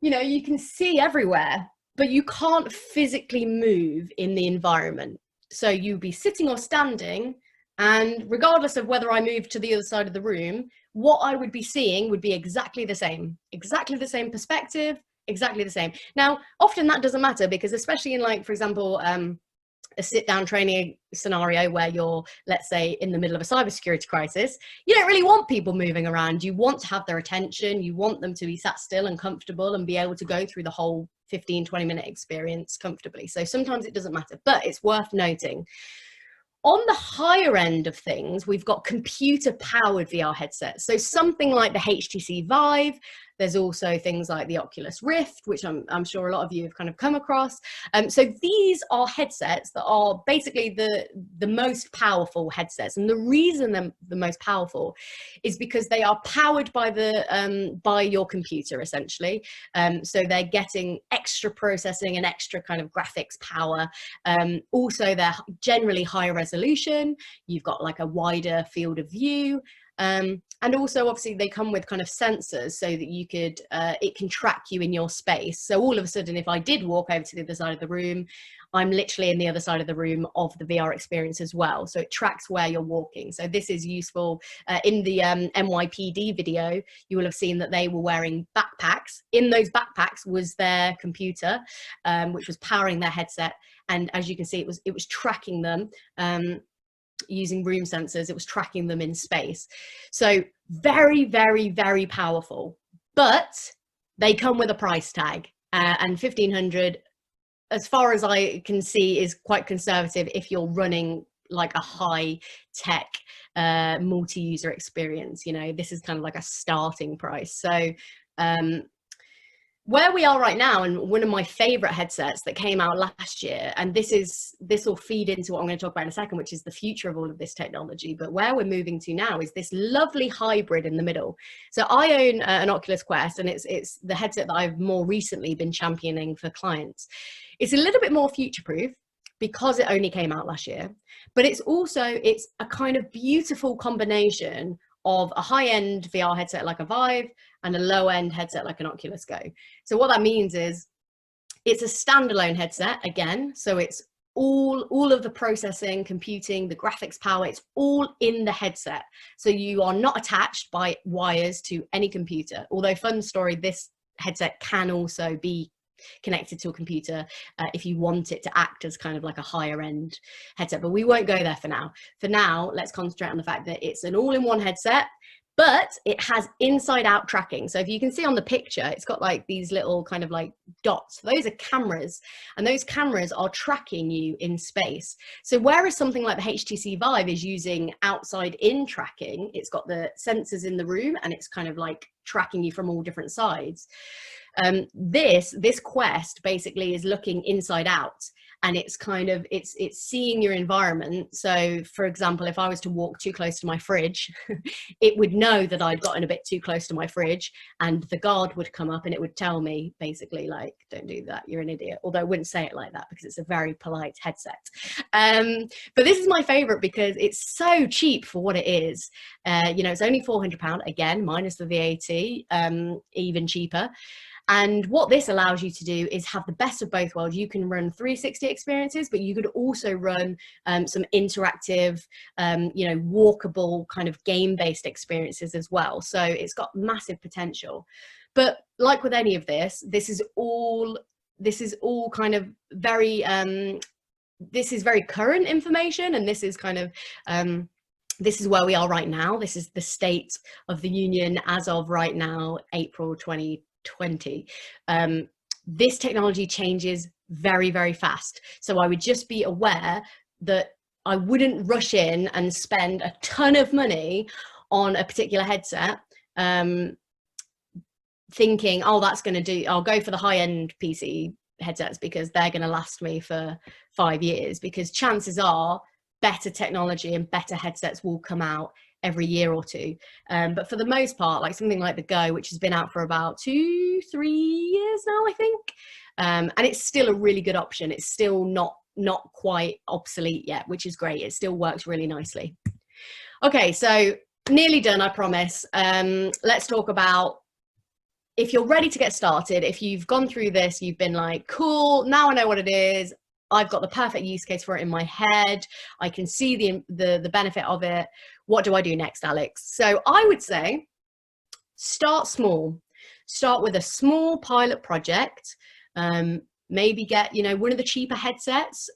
B: you know, you can see everywhere, but you can't physically move in the environment. So you'd be sitting or standing, and regardless of whether I move to the other side of the room, what I would be seeing would be exactly the same perspective, exactly the same. Now, often that doesn't matter, because especially in, like, for example, a sit-down training scenario where you're, let's say, in the middle of a cybersecurity crisis, you don't really want people moving around. You want to have their attention. You want them to be sat still and comfortable and be able to go through the whole 15-20 minute experience comfortably. So sometimes it doesn't matter, but it's worth noting. On the higher end of things, we've got computer-powered VR headsets. So something like the HTC Vive. There's also things like the Oculus Rift, which I'm sure a lot of you have kind of come across. So these are headsets that are basically the most powerful headsets. And the reason they're the most powerful is because they are powered by your computer, essentially. So they're getting extra processing and extra kind of graphics power. Also, they're generally higher resolution. You've got like a wider field of view. And also, obviously, they come with kind of sensors so that you could, it can track you in your space. So all of a sudden, if I did walk over to the other side of the room, I'm literally in the other side of the room of the VR experience as well. So it tracks where you're walking. So this is useful. In the NYPD video, you will have seen that they were wearing backpacks. In those backpacks was their computer, which was powering their headset. And as you can see, it was tracking them. Using room sensors, it was tracking them in space. So very, very, very powerful, but they come with a price tag, and 1,500, as far as I can see, is quite conservative if you're running like a high tech multi-user experience. You know, this is kind of like a starting price. So where we are right now, and one of my favorite headsets that came out last year, and this will feed into what I'm going to talk about in a second, which is the future of all of this technology, but where we're moving to now is this lovely hybrid in the middle. So I own an Oculus Quest, and it's the headset that I've more recently been championing for clients. It's a little bit more future-proof because it only came out last year, but it's a kind of beautiful combination of a high-end VR headset like a Vive and a low-end headset like an Oculus Go. So what that means is it's a standalone headset again. So it's all of the processing, computing, the graphics power, it's all in the headset. So you are not attached by wires to any computer. Although, fun story, this headset can also be connected to a computer if you want it to act as kind of like a higher end headset, but we won't go there for now. For now, let's concentrate on the fact that it's an all-in-one headset, but it has inside out tracking. So if you can see on the picture, it's got like these little kind of like dots. Those are cameras, and those cameras are tracking you in space. So whereas something like the HTC Vive is using outside in tracking, it's got the sensors in the room and it's kind of like tracking you from all different sides. This Quest basically is looking inside out, and it's kind of it's seeing your environment. So for example, if I was to walk too close to my fridge, it would know that I'd gotten a bit too close to my fridge, and the guard would come up and it would tell me basically like, don't do that, you're an idiot. Although I wouldn't say it like that because it's a very polite headset. But this is my favorite because it's so cheap for what it is. You know, it's only £400 again, minus the VAT, even cheaper. And what this allows you to do is have the best of both worlds. You can run 360 experiences, but you could also run some interactive, you know, walkable kind of game-based experiences as well. So it's got massive potential. But like with any of this, this is all kind of very, this is very current information, and this is kind of, this is where we are right now. This is the state of the union as of right now, April 2020. This technology changes very, very fast. So I would just be aware that I wouldn't rush in and spend a ton of money on a particular headset, thinking, oh, that's going to do, I'll go for the high-end PC headsets because they're going to last me for 5 years, because chances are better technology and better headsets will come out every year or two. But for the most part, like something like the Go, which has been out for about 2-3 years now, I think, and it's still a really good option. It's still not quite obsolete yet, which is great. It still works really nicely. Okay, so nearly done, I promise. Let's talk about, if you're ready to get started, if you've gone through this, you've been like, cool, now I know what it is, I've got the perfect use case for it in my head, I can see the benefit of it. What do I do next, Alex? So I would say start small. Start with a small pilot project. Maybe get, you know, one of the cheaper headsets.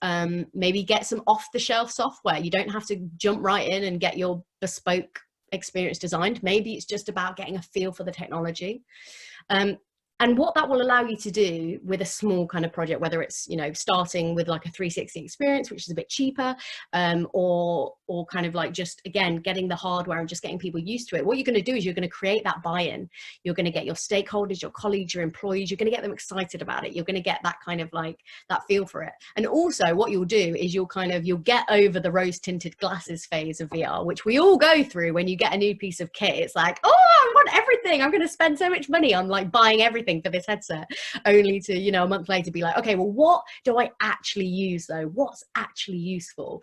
B: Maybe get some off-the-shelf software. You don't have to jump right in and get your bespoke experience designed. Maybe it's just about getting a feel for the technology. And what that will allow you to do with a small kind of project, whether it's, you know, starting with like a 360 experience, which is a bit cheaper, or kind of like just, again, getting the hardware and just getting people used to it. What you're going to do is you're going to create that buy-in. You're going to get your stakeholders, your colleagues, your employees, you're going to get them excited about it. You're going to get that kind of like that feel for it. And also what you'll do is you'll get over the rose tinted glasses phase of VR, which we all go through when you get a new piece of kit. It's like, oh, I want everything. I'm going to spend so much money on like buying everything for this headset, only to, you know, a month later be like, okay, well, what do I actually use though? What's actually useful?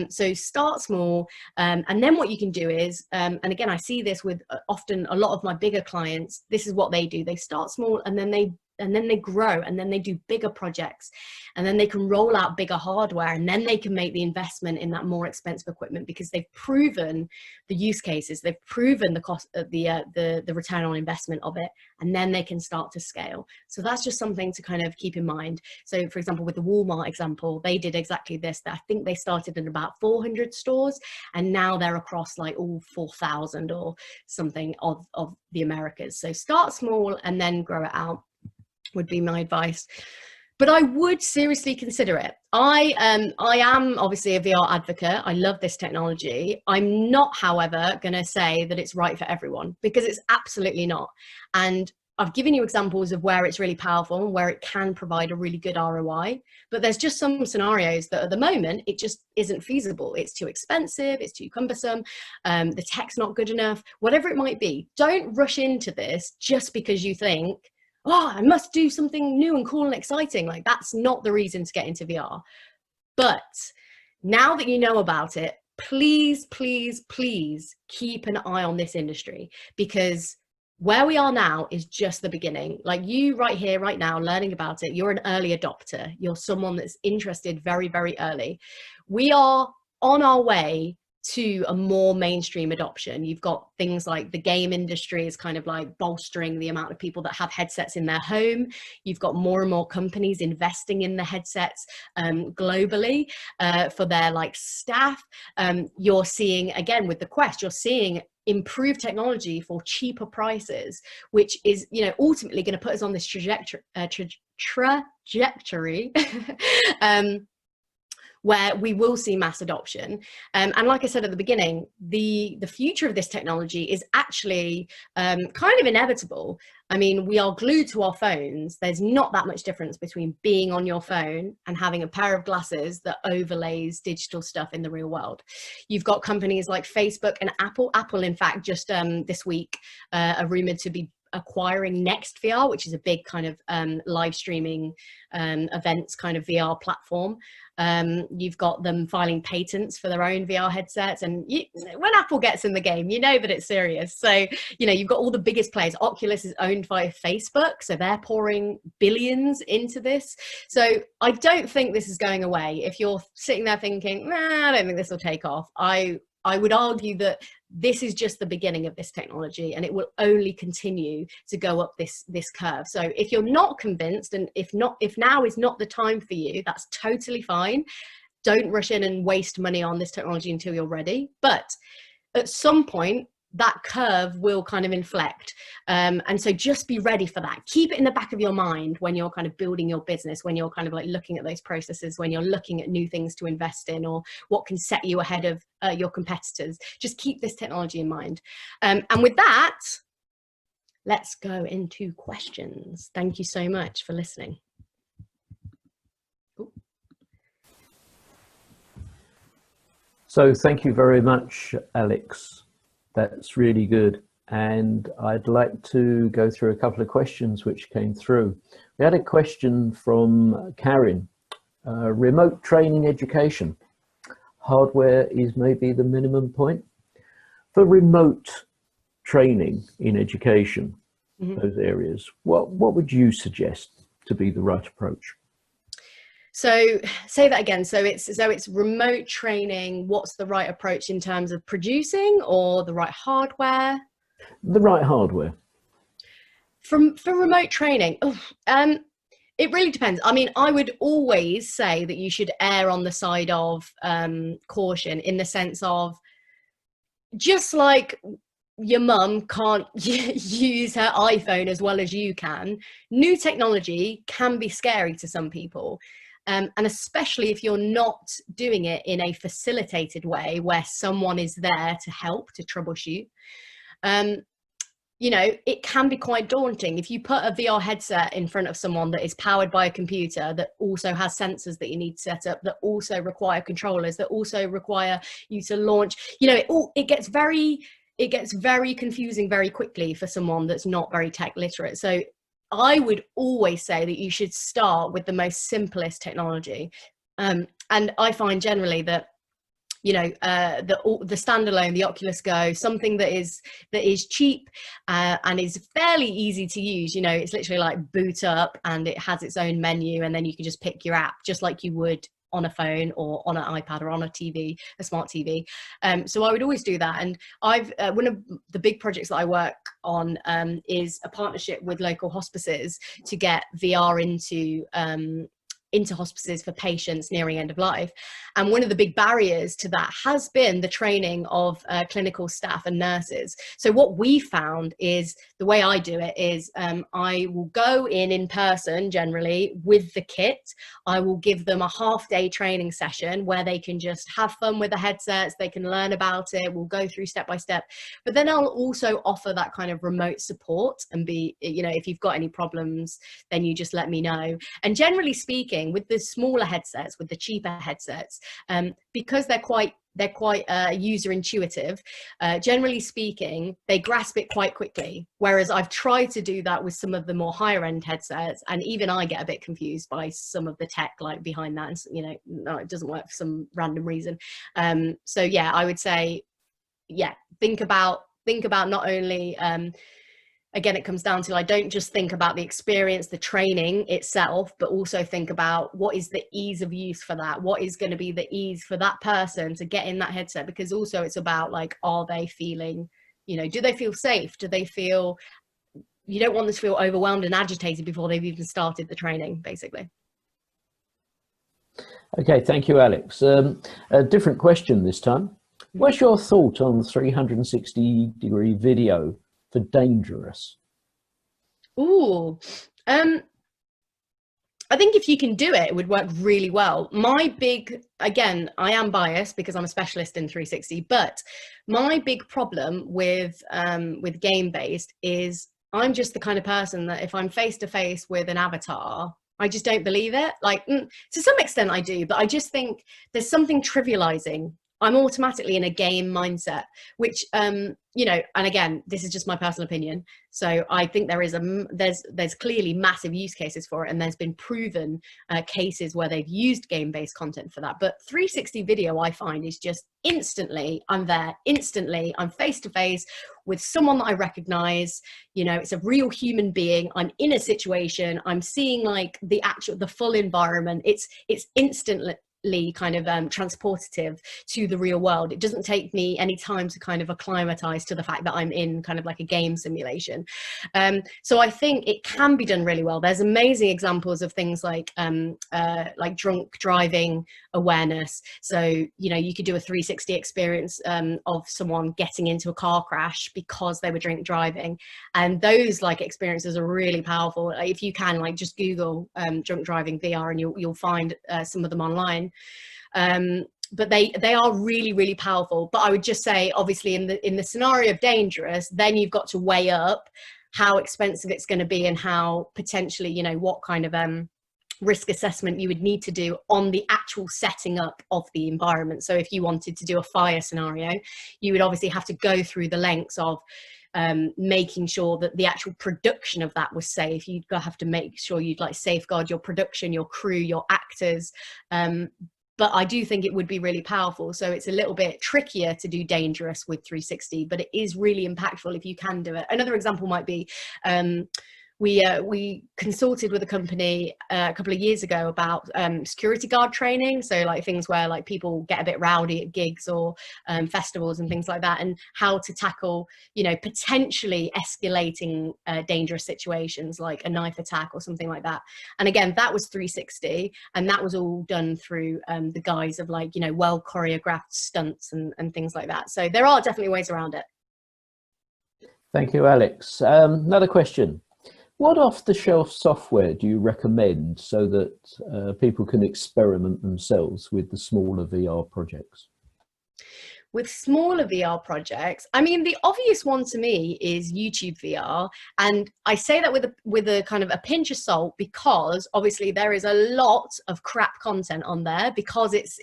B: So start small, and then what you can do is, and again, I see this with often a lot of my bigger clients, this is what they do. They start small and then they grow, and then they do bigger projects, and then they can roll out bigger hardware, and then they can make the investment in that more expensive equipment because they've proven the use cases, they've proven the cost of the return on investment of it, and then they can start to scale. So that's just something to kind of keep in mind. So for example, with the Walmart example, they did exactly this. I think they started in about 400 stores, and now they're across like all 4,000 or something of the Americas. So start small and then grow it out would be my advice. But I would seriously consider it. I am obviously a VR advocate. I love this technology. I'm not, however, going to say that it's right for everyone, because it's absolutely not. And I've given you examples of where it's really powerful and where it can provide a really good ROI. But there's just some scenarios that at the moment, it just isn't feasible. It's too expensive. It's too cumbersome. The tech's not good enough, whatever it might be. Don't rush into this just because you think, oh, I must do something new and cool and exciting. Like, that's not the reason to get into VR. But now that you know about it, please, please, please keep an eye on this industry, because where we are now is just the beginning. Like you right here, right now, learning about it, you're an early adopter. You're someone that's interested very, very early. We are on our way to a more mainstream adoption. You've got things like the game industry is kind of like bolstering the amount of people that have headsets in their home. You've got more and more companies investing in the headsets globally for their like staff. You're seeing, again, with the Quest, you're seeing improved technology for cheaper prices, which is, you know, ultimately going to put us on this trajectory where we will see mass adoption. And like I said at the beginning, the future of this technology is actually kind of inevitable. I mean, we are glued to our phones. There's not that much difference between being on your phone and having a pair of glasses that overlays digital stuff in the real world. You've got companies like Facebook and Apple. Apple, in fact, just this week are rumored to be acquiring Next VR, which is a big kind of live streaming events kind of VR platform. You've got them filing patents for their own VR headsets, and when Apple gets in the game, you know that it's serious. So, you know, you've got all the biggest players. Oculus is owned by Facebook, so they're pouring billions into this. So I don't think this is going away. If you're sitting there thinking, nah, I don't think this will take off, I would argue that this is just the beginning of this technology, and it will only continue to go up this curve. So if you're not convinced, and if now is not the time for you, that's totally fine. Don't rush in and waste money on this technology until you're ready. But at some point, that curve will kind of inflect. And so just be ready for that. Keep it in the back of your mind when you're kind of building your business, when you're kind of like looking at those processes, when you're looking at new things to invest in, or what can set you ahead of your competitors. Just keep this technology in mind. And with that, let's go into questions. Thank you so much for listening. Ooh.
A: So thank you very much, Alex. That's really good. And I'd like to go through a couple of questions which came through. We had a question from Karen. Remote training education. Hardware is maybe the minimum point. For remote training in education, those areas, what would you suggest to be the right approach?
B: So say that again. So it's remote training. What's the right approach in terms of producing, or the right hardware?
A: The right hardware.
B: For remote training, it really depends. I mean, I would always say that you should err on the side of caution, in the sense of, just like your mum can't use her iPhone as well as you can, new technology can be scary to some people. And especially if you're not doing it in a facilitated way where someone is there to help, to troubleshoot. You know, it can be quite daunting. If you put a VR headset in front of someone that is powered by a computer, that also has sensors that you need to set up, that also require controllers, that also require you to launch, you know, it gets very confusing very quickly for someone that's not very tech literate. So I would always say that you should start with the most simplest technology. And I find generally that, you know, the standalone, the Oculus Go, something that is cheap and is fairly easy to use. You know, it's literally like boot up and it has its own menu, and then you can just pick your app just like you would on a phone or on an iPad or on a TV, a smart TV. So I would always do that. And one of the big projects that I work on is a partnership with local hospices to get VR into hospices for patients nearing end of life. And one of the big barriers to that has been the training of clinical staff and nurses. So what we found is, the way I do it is I will go in person generally with the kit. I will give them a half-day training session where they can just have fun with the headsets, they can learn about it, we'll go through step by step. But then I'll also offer that kind of remote support and be, you know, if you've got any problems, then you just let me know. And generally speaking, with the smaller headsets, with the cheaper headsets, because they're quite they're quite user intuitive. Generally speaking, they grasp it quite quickly. Whereas I've tried to do that with some of the more higher end headsets, and even I get a bit confused by some of the tech like behind that. And, you know, no, it doesn't work for some random reason. So yeah, I would say, yeah, think about not only, again, it comes down to, I don't just think about the experience, the training itself, but also think about what is the ease of use for that? What is going to be the ease for that person to get in that headset? Because also it's about like, are they feeling, you know, do they feel safe? Do they feel, you don't want them to feel overwhelmed and agitated before they've even started the training, basically.
A: Okay, thank you, Alex. A different question this time. What's your thought on 360-degree video for dangerous?
B: Ooh, I think if you can do it, it would work really well. My big, again, I am biased because I'm a specialist in 360, but my big problem with game-based is I'm just the kind of person that if I'm face to face with an avatar, I just don't believe it. Like, to some extent I do, but I just think there's something trivializing. I'm automatically in a game mindset, which, you know, and again, this is just my personal opinion. So I think there is there's clearly massive use cases for it. And there's been proven cases where they've used game-based content for that. But 360 video, I find, is just instantly, I'm there, instantly, I'm face to face with someone that I recognize. You know, it's a real human being. I'm in a situation, I'm seeing like the full environment. It's instantly kind of transportative to the real world. It doesn't take me any time to kind of acclimatize to the fact that I'm in kind of like a game simulation. So I think it can be done really well. There's amazing examples of things like drunk driving awareness. So, you know, you could do a 360 experience of someone getting into a car crash because they were drink driving. And those like experiences are really powerful. If you can, like, just Google drunk driving VR and you'll find some of them online. But they are really, really powerful. But I would just say, obviously, in the scenario of dangerous, then you've got to weigh up how expensive it's going to be and how potentially, you know, what kind of risk assessment you would need to do on the actual setting up of the environment. So if you wanted to do a fire scenario, you would obviously have to go through the lengths of making sure that the actual production of that was safe. You'd have to make sure you'd like safeguard your production, your crew, your actors. But I do think it would be really powerful. So it's a little bit trickier to do dangerous with 360, but it is really impactful if you can do it. Another example might be, we consulted with a company a couple of years ago about security guard training. So like things where like people get a bit rowdy at gigs or festivals and things like that, and how to tackle, you know, potentially escalating dangerous situations like a knife attack or something like that. And again, that was 360, and that was all done through the guise of like, you know, well choreographed stunts and things like that. So there are definitely ways around it.
A: Thank you, Alex. Another question. What off-the-shelf software do you recommend so that people can experiment themselves with the smaller VR projects?
B: With smaller VR projects, I mean, the obvious one to me is YouTube VR. And I say that with a kind of a pinch of salt, because obviously there is a lot of crap content on there, because it's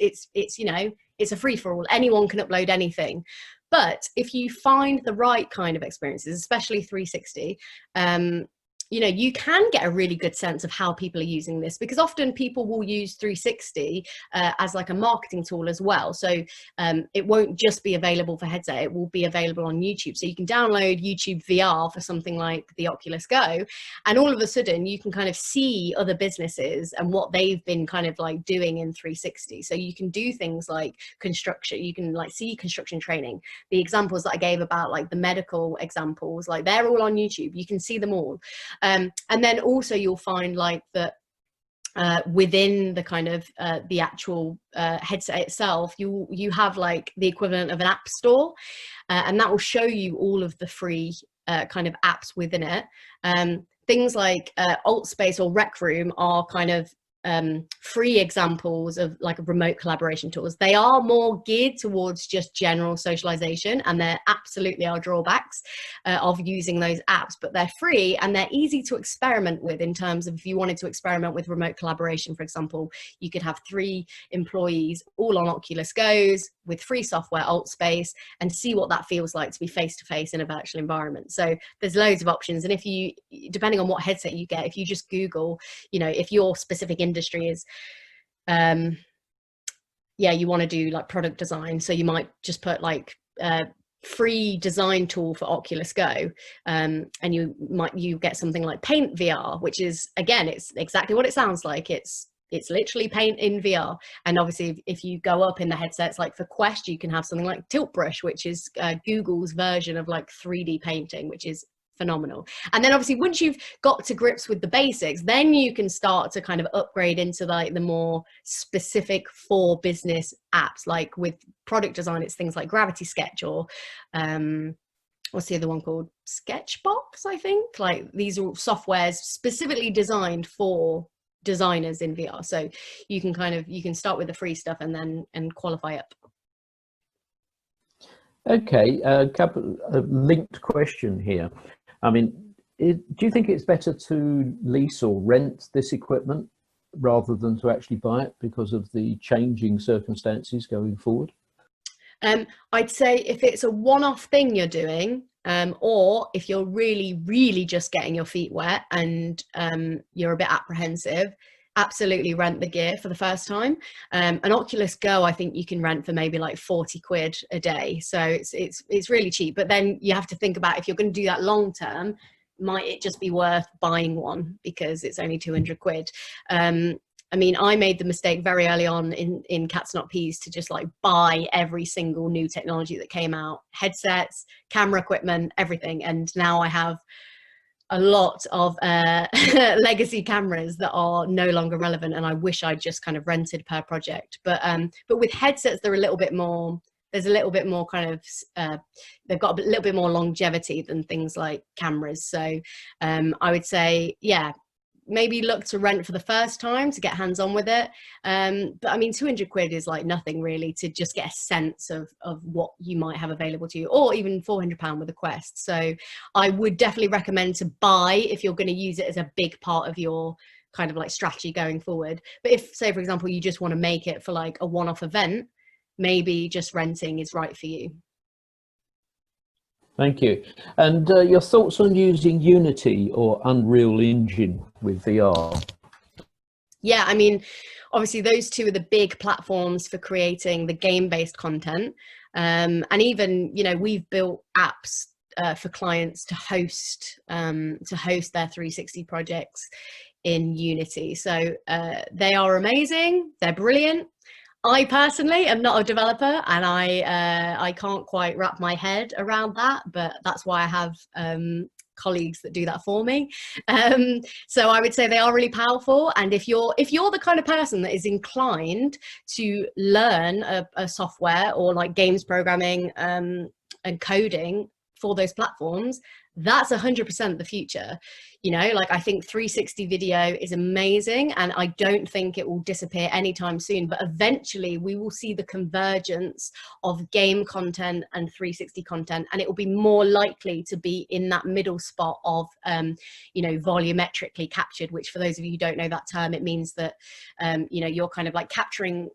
B: you know, it's a free-for-all. Anyone can upload anything. But if you find the right kind of experiences, especially 360, you know, you can get a really good sense of how people are using this, because often people will use 360 as like a marketing tool as well. So it won't just be available for headset, it will be available on YouTube. So you can download YouTube VR for something like the Oculus Go, and all of a sudden you can kind of see other businesses and what they've been kind of like doing in 360. So you can do things like construction, you can like see construction training. The examples that I gave about like the medical examples, like they're all on YouTube, you can see them all. And then also you'll find like that within the kind of the actual headset itself, you have like the equivalent of an app store, and that will show you all of the free kind of apps within it. Things like Altspace or Rec Room are kind of free examples of like remote collaboration tools. They are more geared towards just general socialization, and there absolutely are drawbacks of using those apps, but they're free and they're easy to experiment with. In terms of if you wanted to experiment with remote collaboration, for example, you could have 3 employees all on Oculus Go's with free software, alt space, and see what that feels like to be face to face in a virtual environment. So there's loads of options, and if you, depending on what headset you get, if you just Google, you know, if your specific industry is yeah, you want to do like product design, so you might just put like free design tool for Oculus Go, and you get something like Paint VR, which is, again, it's exactly what it sounds like. It's literally Paint in VR. And obviously if you go up in the headsets, like for Quest, you can have something like Tilt Brush, which is Google's version of like 3D painting, which is phenomenal. And then obviously once you've got to grips with the basics, then you can start to kind of upgrade into like the more specific for business apps. Like with product design, it's things like Gravity Sketch, or what's the other one called, Sketchbox, I think. Like these are softwares specifically designed for designers in VR. So you can start with the free stuff and then qualify up.
A: Okay, a linked question here. I mean, do you think it's better to lease or rent this equipment rather than to actually buy it because of the changing circumstances going forward?
B: I'd say if it's a one-off thing you're doing, or if you're really just getting your feet wet and you're a bit apprehensive, absolutely rent the gear for the first time. An Oculus Go, I think you can rent for maybe like 40 quid a day. So it's really cheap. But then you have to think about, if you're going to do that long term, might it just be worth buying one because it's only 200 quid? I mean, I made the mistake very early on in Cats Not Peas to just like buy every single new technology that came out, headsets, camera equipment, everything. And now I have a lot of legacy cameras that are no longer relevant, and I wish I'd just kind of rented per project. But with headsets, they're a little bit more, there's a little bit more kind of, they've got a little bit more longevity than things like cameras. So I would say, yeah, maybe look to rent for the first time to get hands on with it. But I mean, 200 quid is like nothing really to just get a sense of what you might have available to you, or even £400 with a Quest. So I would definitely recommend to buy if you're going to use it as a big part of your kind of like strategy going forward. But if, say, for example, you just want to make it for like a one-off event, maybe just renting is right for you.
A: Thank you. And your thoughts on using Unity or Unreal Engine with VR?
B: Yeah, I mean, obviously those two are the big platforms for creating the game-based content. And even, you know, we've built apps for clients to host their 360 projects in Unity. So they are amazing. They're brilliant. I personally am not a developer, and I can't quite wrap my head around that, but that's why I have colleagues that do that for me. So I would say they are really powerful. And if you're the kind of person that is inclined to learn a software or like games programming and coding for those platforms, that's 100% the future. You know, like I think 360 video is amazing, and I don't think it will disappear anytime soon, but eventually we will see the convergence of game content and 360 content, and it will be more likely to be in that middle spot of you know, volumetrically captured, which for those of you who don't know that term, it means that you know, you're kind of like capturing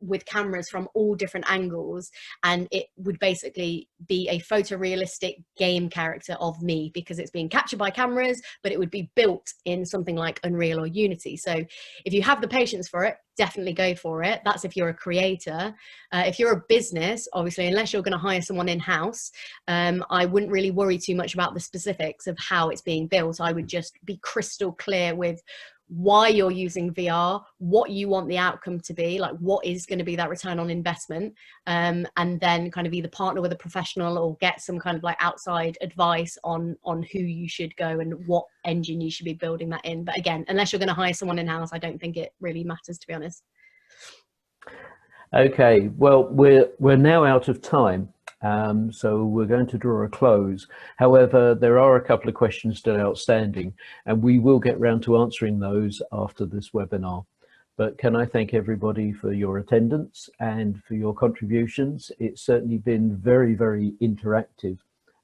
B: with cameras from all different angles, and it would basically be a photorealistic game character of me because it's being captured by cameras, but it would be built in something like Unreal or Unity. So if you have the patience for it, definitely go for it. That's if you're a creator. If you're a business, obviously, unless you're going to hire someone in-house, I wouldn't really worry too much about the specifics of how it's being built. I would just be crystal clear with why you're using VR, what you want the outcome to be, like what is going to be that return on investment, and then kind of either partner with a professional or get some kind of like outside advice on who you should go and what engine you should be building that in. But again, unless you're going to hire someone in-house, I don't think it really matters, to be honest.
A: Okay, well, we're now out of time. So we're going to draw a close. However, there are a couple of questions still outstanding, and we will get round to answering those after this webinar. But can I thank everybody for your attendance and for your contributions? It's certainly been very, very interactive,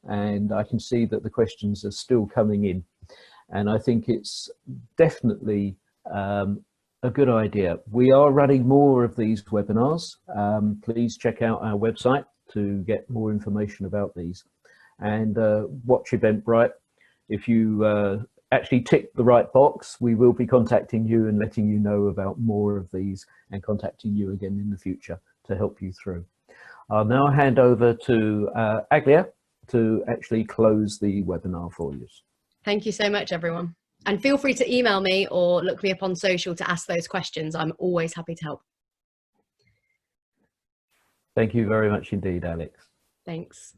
A: and I can see that the questions are still coming in. And I think it's definitely a good idea. We are running more of these webinars. Please check out our website to get more information about these. And watch Eventbrite. If you actually tick the right box, we will be contacting you and letting you know about more of these and contacting you again in the future to help you through. I'll now hand over to Aglia to actually close the webinar for you.
B: Thank you so much, everyone. And feel free to email me or look me up on social to ask those questions. I'm always happy to help.
A: Thank you very much indeed, Alex.
B: Thanks.